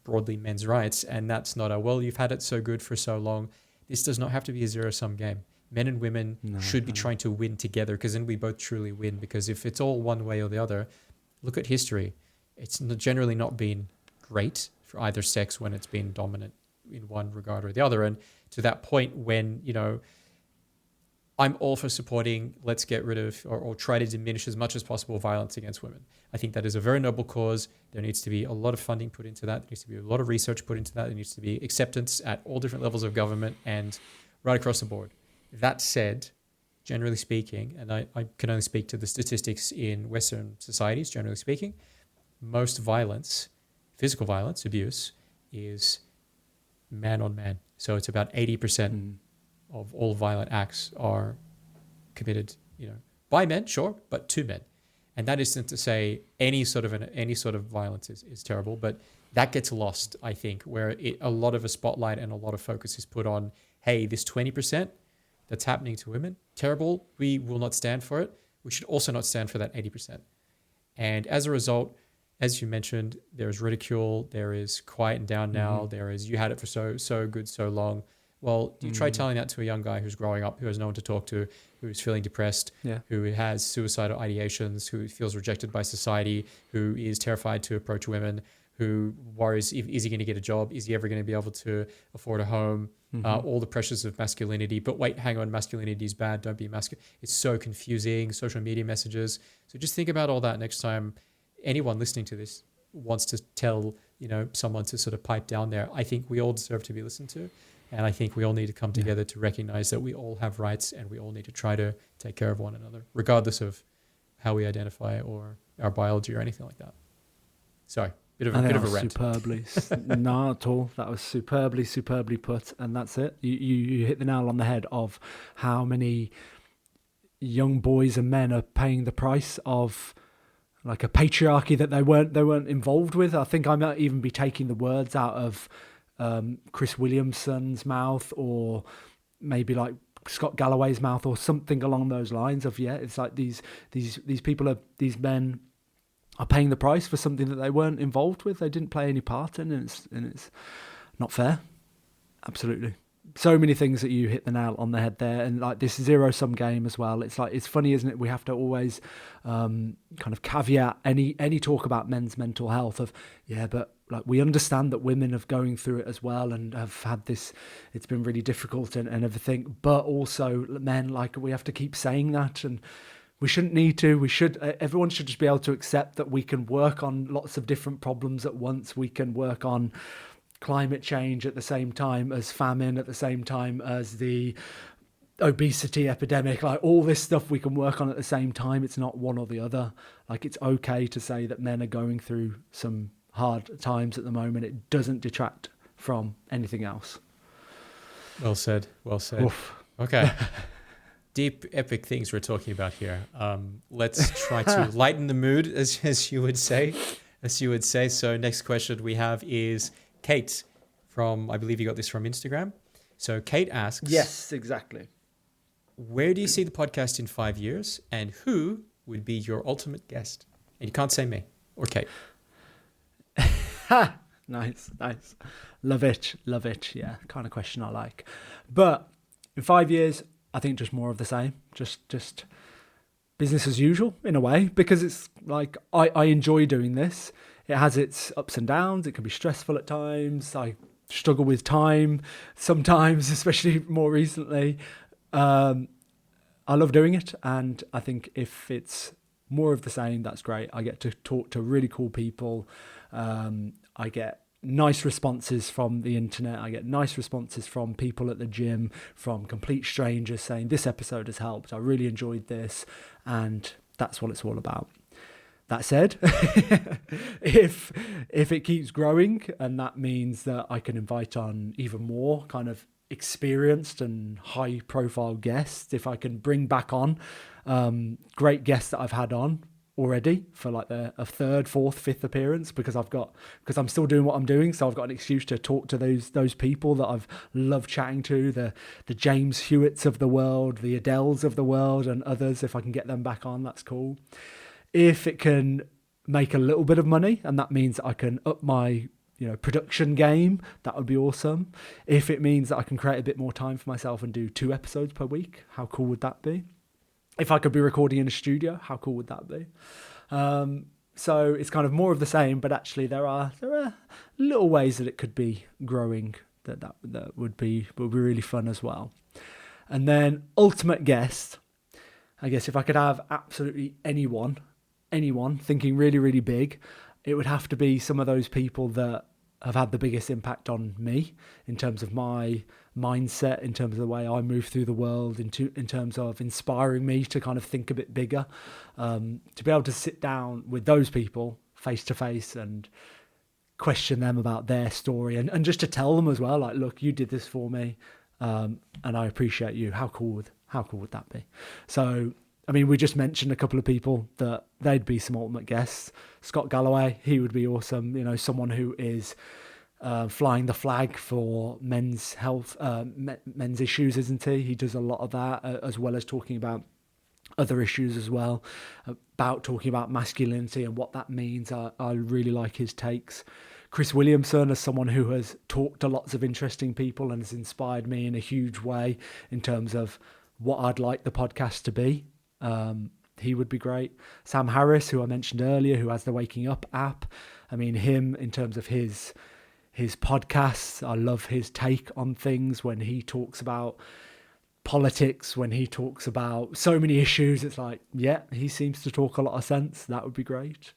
broadly men's rights, and that's not well, you've had it so good for so long. This does not have to be a zero-sum game. Men and women should be trying to win together, because then we both truly win. Because if it's all one way or the other, look at history. It's generally not been great for either sex when it's been dominant in one regard or the other. And to that point when, I'm all for supporting, let's get rid of or try to diminish as much as possible violence against women. I think that is a very noble cause. There needs to be a lot of funding put into that. There needs to be a lot of research put into that. There needs to be acceptance at all different levels of government and right across the board. That said, generally speaking, and I can only speak to the statistics in Western societies, generally speaking, most violence, physical violence, abuse, is man on man. So it's about 80% of all violent acts are committed, by men, sure, but to men. And that isn't to say any sort of violence is terrible, but that gets lost, I think, where a lot of a spotlight and a lot of focus is put on, hey, this 20% that's happening to women, terrible, we will not stand for it. We should also not stand for that 80%. And as a result, as you mentioned, there is ridicule, there is quiet and down now, there is you had it for so good, so long. Well, you try telling that to a young guy who's growing up, who has no one to talk to, who's feeling depressed, who has suicidal ideations, who feels rejected by society, who is terrified to approach women, who worries, is he going to get a job? Is he ever going to be able to afford a home? All the pressures of masculinity. But wait, hang on, masculinity is bad. Don't be masculine. It's so confusing, social media messages. So just think about all that next time anyone listening to this wants to tell, someone to sort of pipe down there. I think we all deserve to be listened to. And I think we all need to come together to recognize that we all have rights and we all need to try to take care of one another, regardless of how we identify or our biology or anything like that. Sorry, bit of a rant. Superbly, not at all. That was superbly put, and that's it. You hit the nail on the head of how many young boys and men are paying the price of like a patriarchy that they weren't involved with. I think I might even be taking the words out of Chris Williamson's mouth, or maybe like Scott Galloway's mouth, or something along those lines of it's like these men are paying the price for something that they weren't involved with, they didn't play any part in, and it's not fair. Absolutely. So many things that you hit the nail on the head there, and like this zero-sum game as well. It's like, it's funny, isn't it? We have to always kind of caveat any talk about men's mental health of, but like we understand that women are going through it as well and have had this, it's been really difficult and everything, but also men, like we have to keep saying that, and we shouldn't need to. Everyone should just be able to accept that we can work on lots of different problems at once. We can work on climate change at the same time as famine, at the same time as the obesity epidemic, like all this stuff we can work on at the same time. It's not one or the other. Like it's okay to say that men are going through some hard times at the moment. It doesn't detract from anything else. Well said. Oof. Okay. Deep, epic things we're talking about here. Let's try to lighten the mood, as you would say. So next question we have is Kate from, I believe you got this from Instagram. So Kate asks, yes, exactly. Where do you see the podcast in 5 years, and who would be your ultimate guest? And you can't say me or Kate. Nice. Love it. Yeah, kind of question I like. But in 5 years, I think just more of the same. Just business as usual in a way, because it's like I enjoy doing this. It has its ups and downs. It can be stressful at times. I struggle with time sometimes, especially more recently. I love doing it, and I think if it's more of the same, that's great. I get to talk to really cool people. I get nice responses from the internet. I get nice responses from people at the gym, from complete strangers saying this episode has helped. I really enjoyed this, and that's what it's all about. That said, if it keeps growing, and that means that I can invite on even more kind of experienced and high profile guests, if I can bring back on great guests that I've had on already for like a third, fourth, fifth appearance, because I'm still doing what I'm doing, so I've got an excuse to talk to those people that I've loved chatting to, the James Hewitts of the world, the Adeles of the world, and others. If I can get them back on, that's cool. If it can make a little bit of money, and that means I can up my production game, that would be awesome. If it means that I can create a bit more time for myself and do 2 episodes per week, how cool would that be? If I could be recording in a studio, how cool would that be? So it's kind of more of the same, but actually there are little ways that it could be growing that would be really fun as well. And then ultimate guest, I guess if I could have absolutely anyone thinking really, really big, it would have to be some of those people that have had the biggest impact on me in terms of my mindset, in terms of the way I move through the world, in terms of inspiring me to kind of think a bit bigger, to be able to sit down with those people face to face and question them about their story, and just to tell them as well, like, look, you did this for me, and I appreciate you. How cool would that be? So, I mean, we just mentioned a couple of people that they'd be some ultimate guests. Scott Galloway, he would be awesome. Someone who is flying the flag for men's health, men's issues, isn't he? He does a lot of that, as well as talking about other issues as well, about talking about masculinity and what that means. I really like his takes. Chris Williamson, as someone who has talked to lots of interesting people and has inspired me in a huge way in terms of what I'd like the podcast to be. He would be great. Sam Harris, who I mentioned earlier, who has the Waking Up app. I mean, him in terms of his podcasts, I love his take on things when he talks about politics, when he talks about so many issues. It's like, yeah, he seems to talk a lot of sense. That would be great.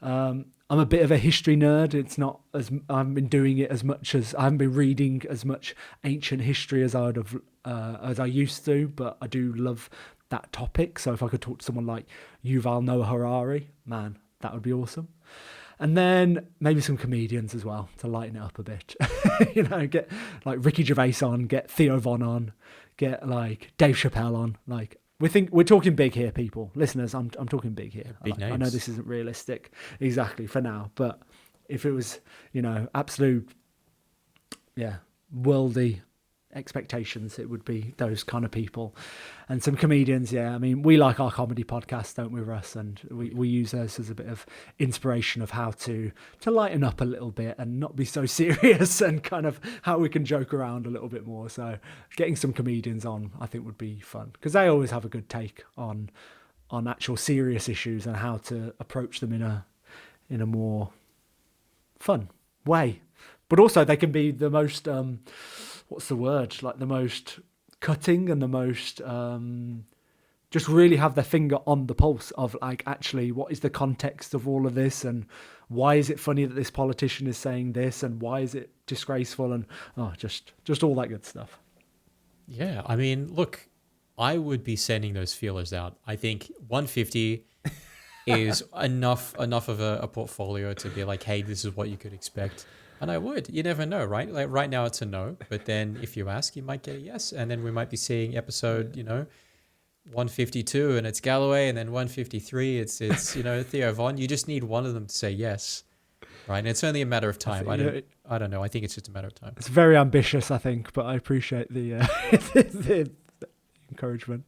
I'm a bit of a history nerd. It's not as I've been doing it as much as I haven't been reading as much ancient history as as I used to, but I do love that topic. So if I could talk to someone like Yuval Noah Harari, man, that would be awesome. And then maybe some comedians as well to lighten it up a bit. Get like Ricky Gervais on, get Theo Von on, get like Dave Chappelle on. Like we're talking big here, people, listeners. I'm talking big here. Big names. I know this isn't realistic exactly for now, but if it was, absolute, worldy expectations, it would be those kind of people. And some comedians, I mean, we like our comedy podcast, don't we, Russ? And we use those as a bit of inspiration of how to lighten up a little bit and not be so serious, and kind of how we can joke around a little bit more. So getting some comedians on, I think, would be fun, because they always have a good take on actual serious issues and how to approach them in a more fun way. But also they can be the most what's the word? Like the most cutting and the most just really have their finger on the pulse of, like, actually, what is the context of all of this, and why is it funny that this politician is saying this, and why is it disgraceful, and just all that good stuff. Yeah, I mean, look, I would be sending those feelers out. I think 150 is enough of a portfolio to be like, hey, this is what you could expect. And I would. You never know, right? Like right now it's a no, but then if you ask, you might get a yes. And then we might be seeing episode, 152 and it's Galloway, and then 153 it's Theo Von. You just need one of them to say yes, right? And it's only a matter of time. I don't know. I think it's just a matter of time. It's very ambitious, I think, but I appreciate the the encouragement.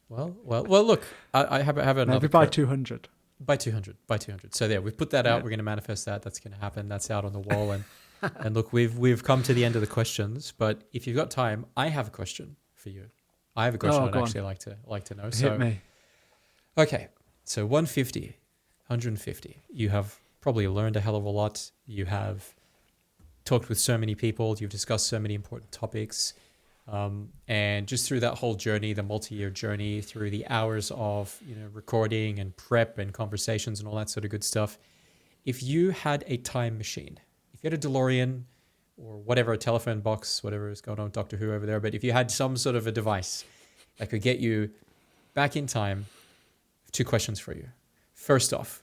Well. Look, I have another. Maybe by 200. By 200. So there, we've put that out. Yeah. We're going to manifest that. That's going to happen. That's out on the wall. And look, we've come to the end of the questions. But if you've got time, I have a question for you. I have a question I'd actually like to know. Hit me. Okay, so 150. You have probably learned a hell of a lot. You have talked with so many people. You've discussed so many important topics. And just through that whole journey, the multi-year journey, through the hours of recording and prep and conversations and all that sort of good stuff, if you had a time machine, if you had a DeLorean or whatever, a telephone box, whatever is going on with Doctor Who over there, but if you had some sort of a device that could get you back in time, 2 questions for you. First off,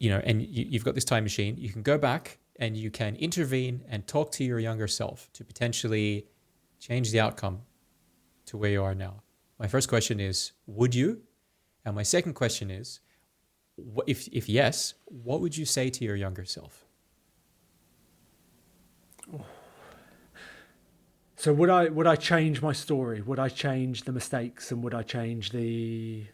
and you've got this time machine, you can go back and you can intervene and talk to your younger self to potentially change the outcome to where you are now. My first question is, would you? And my second question is, if yes, what would you say to your younger self? So would I change my story? Would I change the mistakes, and would I change the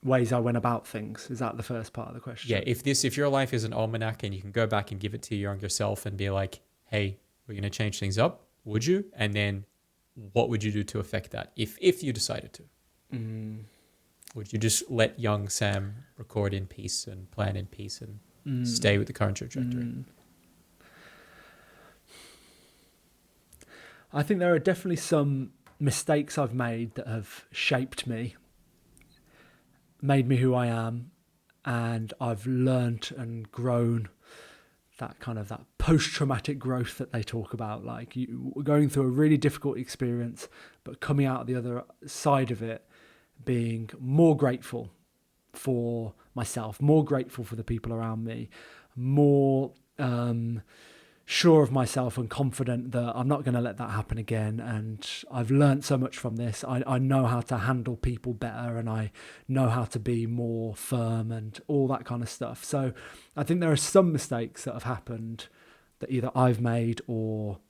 ways I went about things? Is that the first part of the question? Yeah, if your life is an almanac and you can go back and give it to your younger self and be like, hey, we're going to change things up, would you? And then what would you do to affect that if you decided to? Would you just let young Sam record in peace and plan in peace and stay with the current trajectory? I think there are definitely some mistakes I've made that have shaped me, made me who I am, and I've learnt and grown. That post-traumatic growth that they talk about, like you going through a really difficult experience, but coming out the other side of it being more grateful for myself, more grateful for the people around me, more sure of myself and confident that I'm not going to let that happen again. And I've learned so much from this. I know how to handle people better, and I know how to be more firm and all that kind of stuff. So I think there are some mistakes that have happened that either I've made or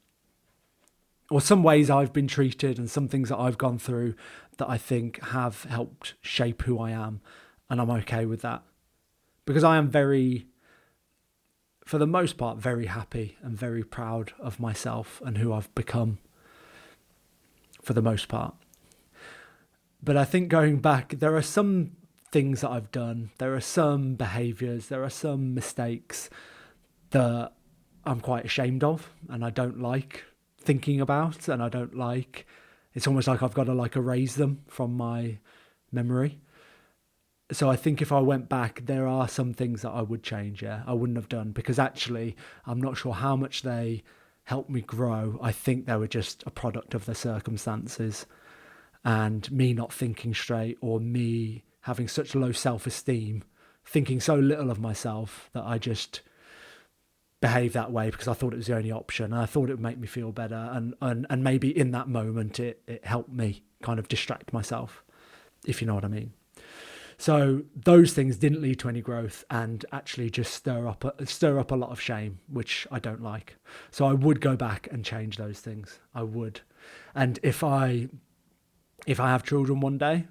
some ways I've been treated and some things that I've gone through that I think have helped shape who I am. And I'm okay with that, because I am for the most part, very happy and very proud of myself and who I've become, for the most part. But I think going back, there are some things that I've done, there are some behaviours, there are some mistakes that I'm quite ashamed of and I don't like thinking about, and I don't like, it's almost like I've got to erase them from my memory. So I think if I went back, there are some things that I would change, I wouldn't have done, because actually I'm not sure how much they helped me grow. I think they were just a product of the circumstances and me not thinking straight, or me having such low self-esteem, thinking so little of myself that I just behaved that way because I thought it was the only option. And I thought it would make me feel better. And maybe in that moment, it helped me kind of distract myself, if you know what I mean. So those things didn't lead to any growth and actually just stir up a lot of shame, which I don't like. So I would go back and change those things. I would. And if I have children one day,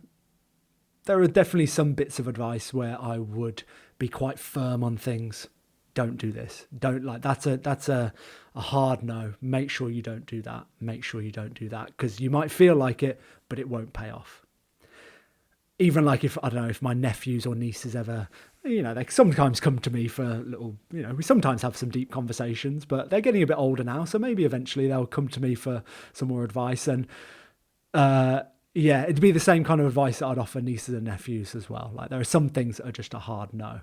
there are definitely some bits of advice where I would be quite firm on things. Don't do this. That's a hard no. Make sure you don't do that. Make sure you don't do that, because you might feel like it, but it won't pay off. Even if my nephews or nieces ever, they sometimes come to me for little, we sometimes have some deep conversations, but they're getting a bit older now. So maybe eventually they'll come to me for some more advice. And it'd be the same kind of advice that I'd offer nieces and nephews as well. Like, there are some things that are just a hard no.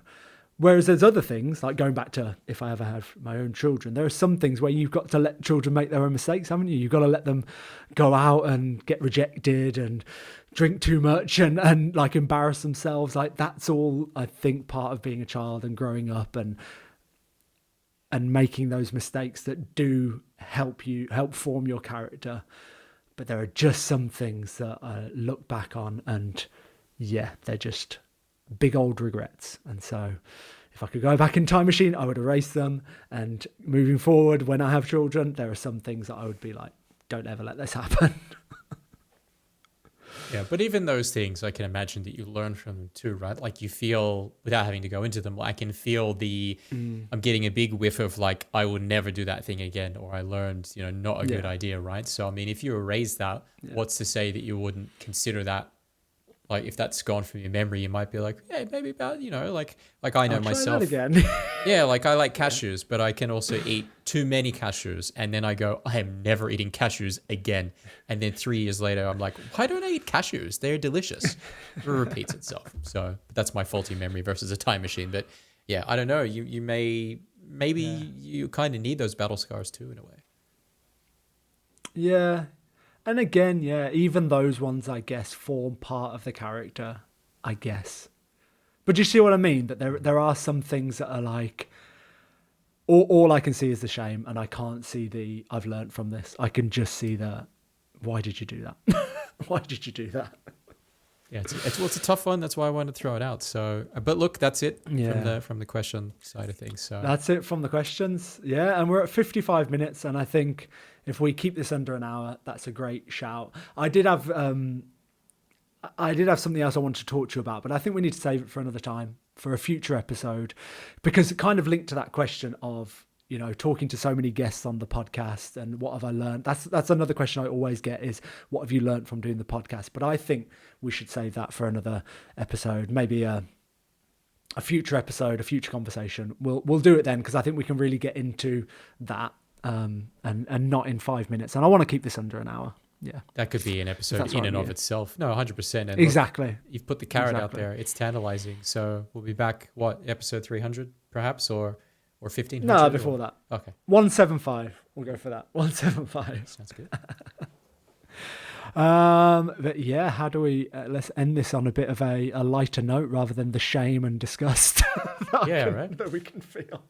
Whereas there's other things, like going back to if I ever have my own children, there are some things where you've got to let children make their own mistakes, haven't you? You've got to let them go out and get rejected and drink too much and embarrass themselves. That's all, I think, part of being a child and growing up and making those mistakes that do help form your character. But there are just some things that I look back on and they're just big old regrets. And so if I could go back in time machine, I would erase them. And moving forward, when I have children, there are some things that I would be like, don't ever let this happen. Yeah, but even those things, I can imagine that you learn from them too, right? Like, you feel, without having to go into them, I can feel I'm getting a big whiff of I will never do that thing again, or I learned, not a good idea, right? So, I mean, if you erase that, what's to say that you wouldn't consider that? Like, if that's gone from your memory, you might be like, hey, maybe about, like I know I'll myself. Try that again. Yeah, I like cashews, but I can also eat too many cashews. And then I go, I am never eating cashews again. And then 3 years later, I'm like, why don't I eat cashews? They're delicious. It repeats itself. So that's my faulty memory versus a time machine. But yeah, I don't know. You may maybe you kind of need those battle scars too, in a way. Yeah. And again, even those ones, I guess, form part of the character, I guess. But do you see what I mean? That there are some things that are like, all I can see is the shame, and I can't see the I've learned from this. I can just see the why did you do that? Why did you do that? Yeah, it's a tough one. That's why I wanted to throw it out. So, but look, that's it from the question side of things. So that's it from the questions. Yeah, and we're at 55 minutes, and I think if we keep this under an hour, that's a great shout. I did have something else I wanted to talk to you about, but I think we need to save it for another time, for a future episode, because it kind of linked to that question of, you know, talking to so many guests on the podcast and what have I learned? That's another question I always get is, what have you learned from doing the podcast? But I think we should save that for another episode, maybe a future episode, a future conversation. We'll do it then, because I think we can really get into that and not in 5 minutes. And I want to keep this under an hour. Yeah, that could be an episode in and of itself. No, 100%. And exactly. Look, you've put the carrot out there. It's tantalizing. So we'll be back. What, episode 300 perhaps, or 1500? No, before that. Okay. 175. We'll go for that. 175. Sounds good. But yeah, how do we let's end this on a bit of a lighter note rather than the shame and disgust that we can feel.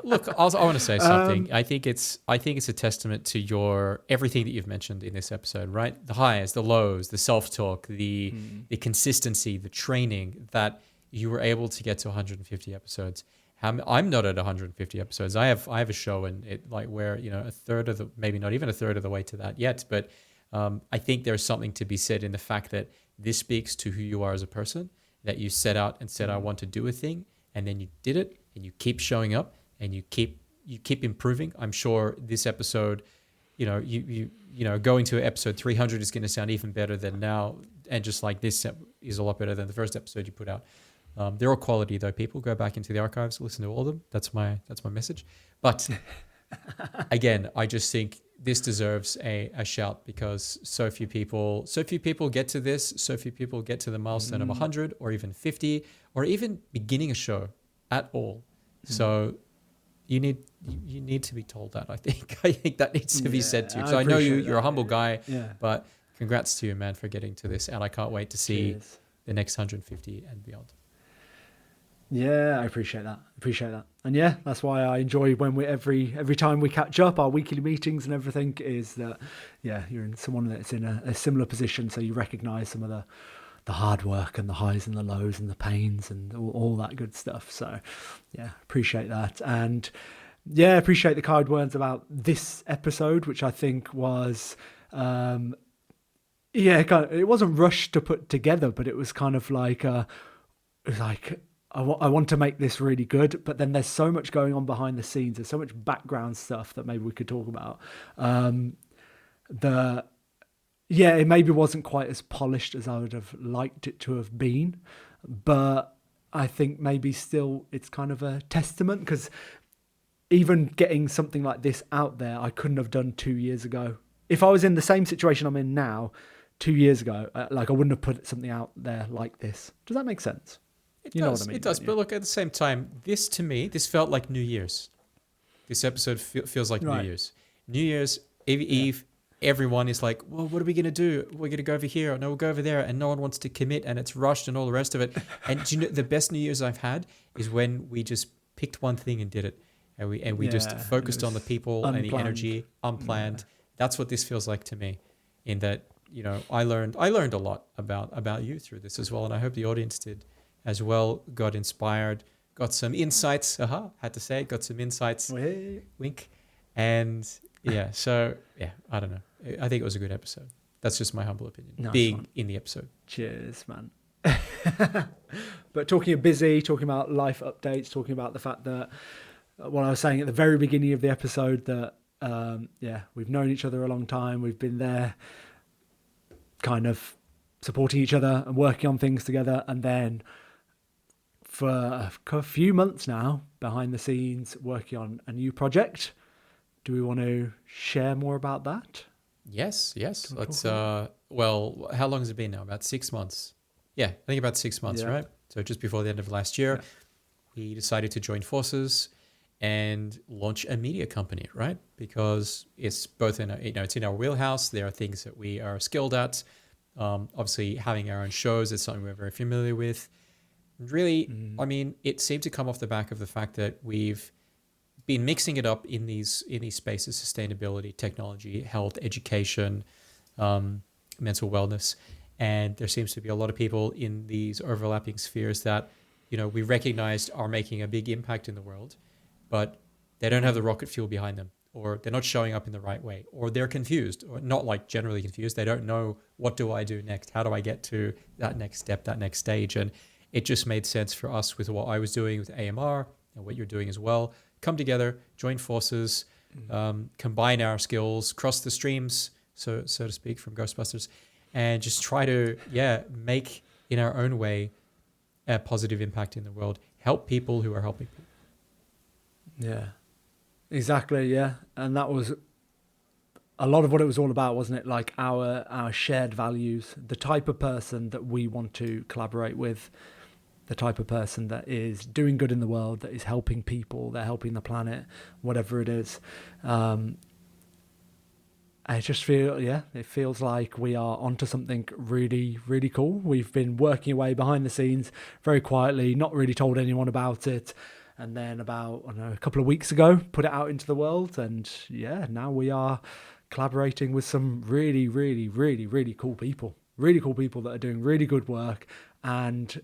Look, I want to say something. I think it's a testament to your everything that you've mentioned in this episode, right? The highs, the lows, the self-talk, the consistency, the training, that you were able to get to 150 episodes. I'm not at 150 episodes. I have a show, and it like where, you know, a third of the, maybe not even a third of the way to that yet, but I think there's something to be said in the fact that this speaks to who you are as a person, that you set out and said, I want to do a thing, and then you did it, and you keep showing up, and you keep improving. I'm sure this episode, you know, going to episode 300 is going to sound even better than now, and just like this is a lot better than the first episode you put out. They're all quality though. People go back into the archives, listen to all of them. That's my message. But again, I just think this deserves a shout, because so few people get to this, so few people get to the milestone of 100 or even 50 or even beginning a show at all. So you need to be told that. I think that needs to be said to you. So I know you're a humble guy, but congrats to you, man, for getting to this, and I can't wait to see the next 150 and beyond. Yeah, I appreciate that. And yeah, that's why I enjoy when every time we catch up, our weekly meetings and everything, is that, you're in someone that's in a similar position, so you recognise some of the hard work and the highs and the lows and the pains and all that good stuff. So yeah, appreciate that. And yeah, appreciate the kind words about this episode, which I think was, it wasn't rushed to put together, but it was kind of like, I want to make this really good, but then there's so much going on behind the scenes. There's so much background stuff that maybe we could talk about. It maybe wasn't quite as polished as I would have liked it to have been, but I think maybe still it's kind of a testament, because even getting something like this out there, I couldn't have done 2 years ago. If I was in the same situation I'm in now, 2 years ago, I wouldn't have put something out there like this. Does that make sense? It does. But look, at the same time, this felt like New Year's. This episode feels like New Year's. New Year's Eve, everyone is like, well, what are we going to do? We're going to go over here, or no, we'll go over there, and no one wants to commit, and it's rushed and all the rest of it. And do you know, the best New Year's I've had is when we just picked one thing and did it, and we just focused on the people unplanned. And the energy, unplanned. That's what this feels like to me, in that, you know, I learned a lot about you through this as well, and I hope the audience did as well, got inspired, got some insights. Had to say it, got some insights. Wink. And I don't know. I think it was a good episode. That's just my humble opinion, in the episode. Cheers, man. But talking about life updates, talking about the fact that what I was saying at the very beginning of the episode, that we've known each other a long time. We've been there kind of supporting each other and working on things together, and then for a few months now, behind the scenes, working on a new project. Do we want to share more about that? Yes. Let's. Well, how long has it been now? About 6 months. Yeah, I think about 6 months, right? So just before the end of last year, we decided to join forces and launch a media company, right? Because it's both it's in our wheelhouse. There are things that we are skilled at. Obviously, having our own shows is something we're very familiar with. Really, I mean, it seemed to come off the back of the fact that we've been mixing it up in these spaces: sustainability, technology, health, education, mental wellness, and there seems to be a lot of people in these overlapping spheres that we recognized are making a big impact in the world, but they don't have the rocket fuel behind them, or they're not showing up in the right way, or they're confused, or not like generally confused. They don't know, what do I do next? How do I get to that next step, that next stage? And it just made sense for us with what I was doing with AMR and what you're doing as well. Come together, join forces, combine our skills, cross the streams, so to speak, from Ghostbusters, and just try to, make in our own way a positive impact in the world. Help people who are helping people. Yeah, exactly. Yeah, and that was a lot of what it was all about, wasn't it? Like our shared values, the type of person that we want to collaborate with, the type of person that is doing good in the world, that is helping people, they're helping the planet, whatever it is. I just feel, it feels like we are onto something really, really cool. We've been working away behind the scenes very quietly, not really told anyone about it. And then about, a couple of weeks ago, put it out into the world. And now we are collaborating with some really, really, really, really cool people. Really cool people that are doing really good work. And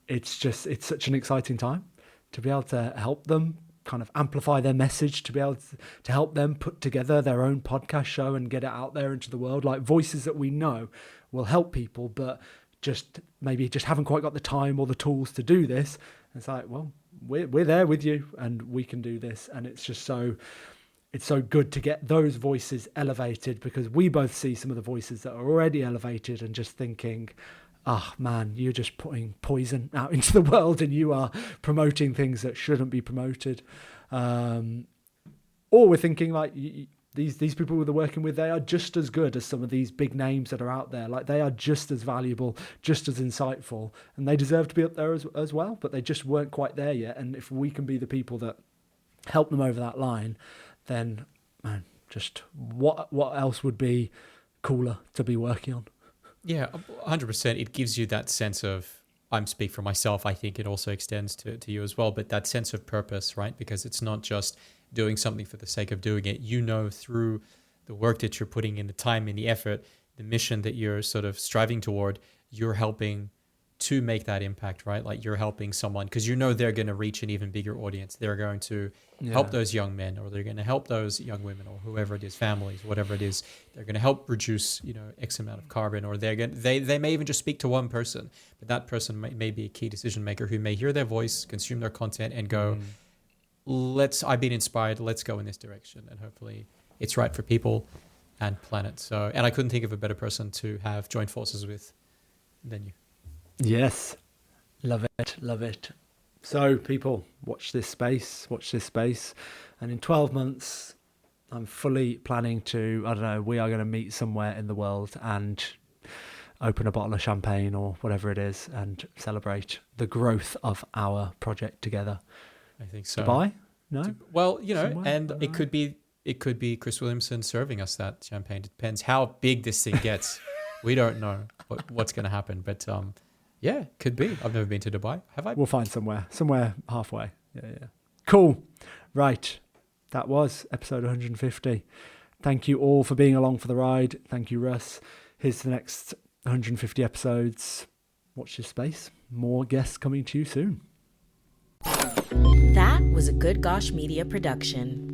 it's such an exciting time to be able to help them kind of amplify their message, to be able to help them put together their own podcast show and get it out there into the world, like voices that we know will help people, but maybe just haven't quite got the time or the tools to do this. It's like, well, we're there with you and we can do this. And it's just it's so good to get those voices elevated, because we both see some of the voices that are already elevated and just thinking, oh man, you're just putting poison out into the world and you are promoting things that shouldn't be promoted. Or we're thinking like these people we're working with, they are just as good as some of these big names that are out there. Like they are just as valuable, just as insightful, and they deserve to be up there as well, but they just weren't quite there yet. And if we can be the people that help them over that line, then man, just what else would be cooler to be working on? Yeah, 100%. It gives you that sense of, I'm speak for myself, I think it also extends to you as well, but that sense of purpose, right? Because it's not just doing something for the sake of doing it. Through the work that you're putting in, the time and the effort, the mission that you're sort of striving toward, you're helping to make that impact, right? Like you're helping someone because they're going to reach an even bigger audience. They're going to help those young men, or they're going to help those young women, or whoever it is, families, whatever it is. They're going to help reduce, X amount of carbon, or they may even just speak to one person, but that person may be a key decision maker who may hear their voice, consume their content, and go, I've been inspired, let's go in this direction, and hopefully it's right for people and planet. So, and I couldn't think of a better person to have joined forces with than you. Yes, love it. So people, watch this space. And in 12 months, I'm fully planning to, we are going to meet somewhere in the world and open a bottle of champagne or whatever it is and celebrate the growth of our project together. I think so. Dubai? No? Well, and it could be Chris Williamson serving us that champagne. It depends how big this thing gets. We don't know what's going to happen, but yeah, could be. I've never been to Dubai. Have I? We'll find somewhere halfway. Yeah. Cool. Right. That was episode 150. Thank you all for being along for the ride. Thank you, Russ. Here's the next 150 episodes. Watch this space. More guests coming to you soon. That was a Good Gosh Media production.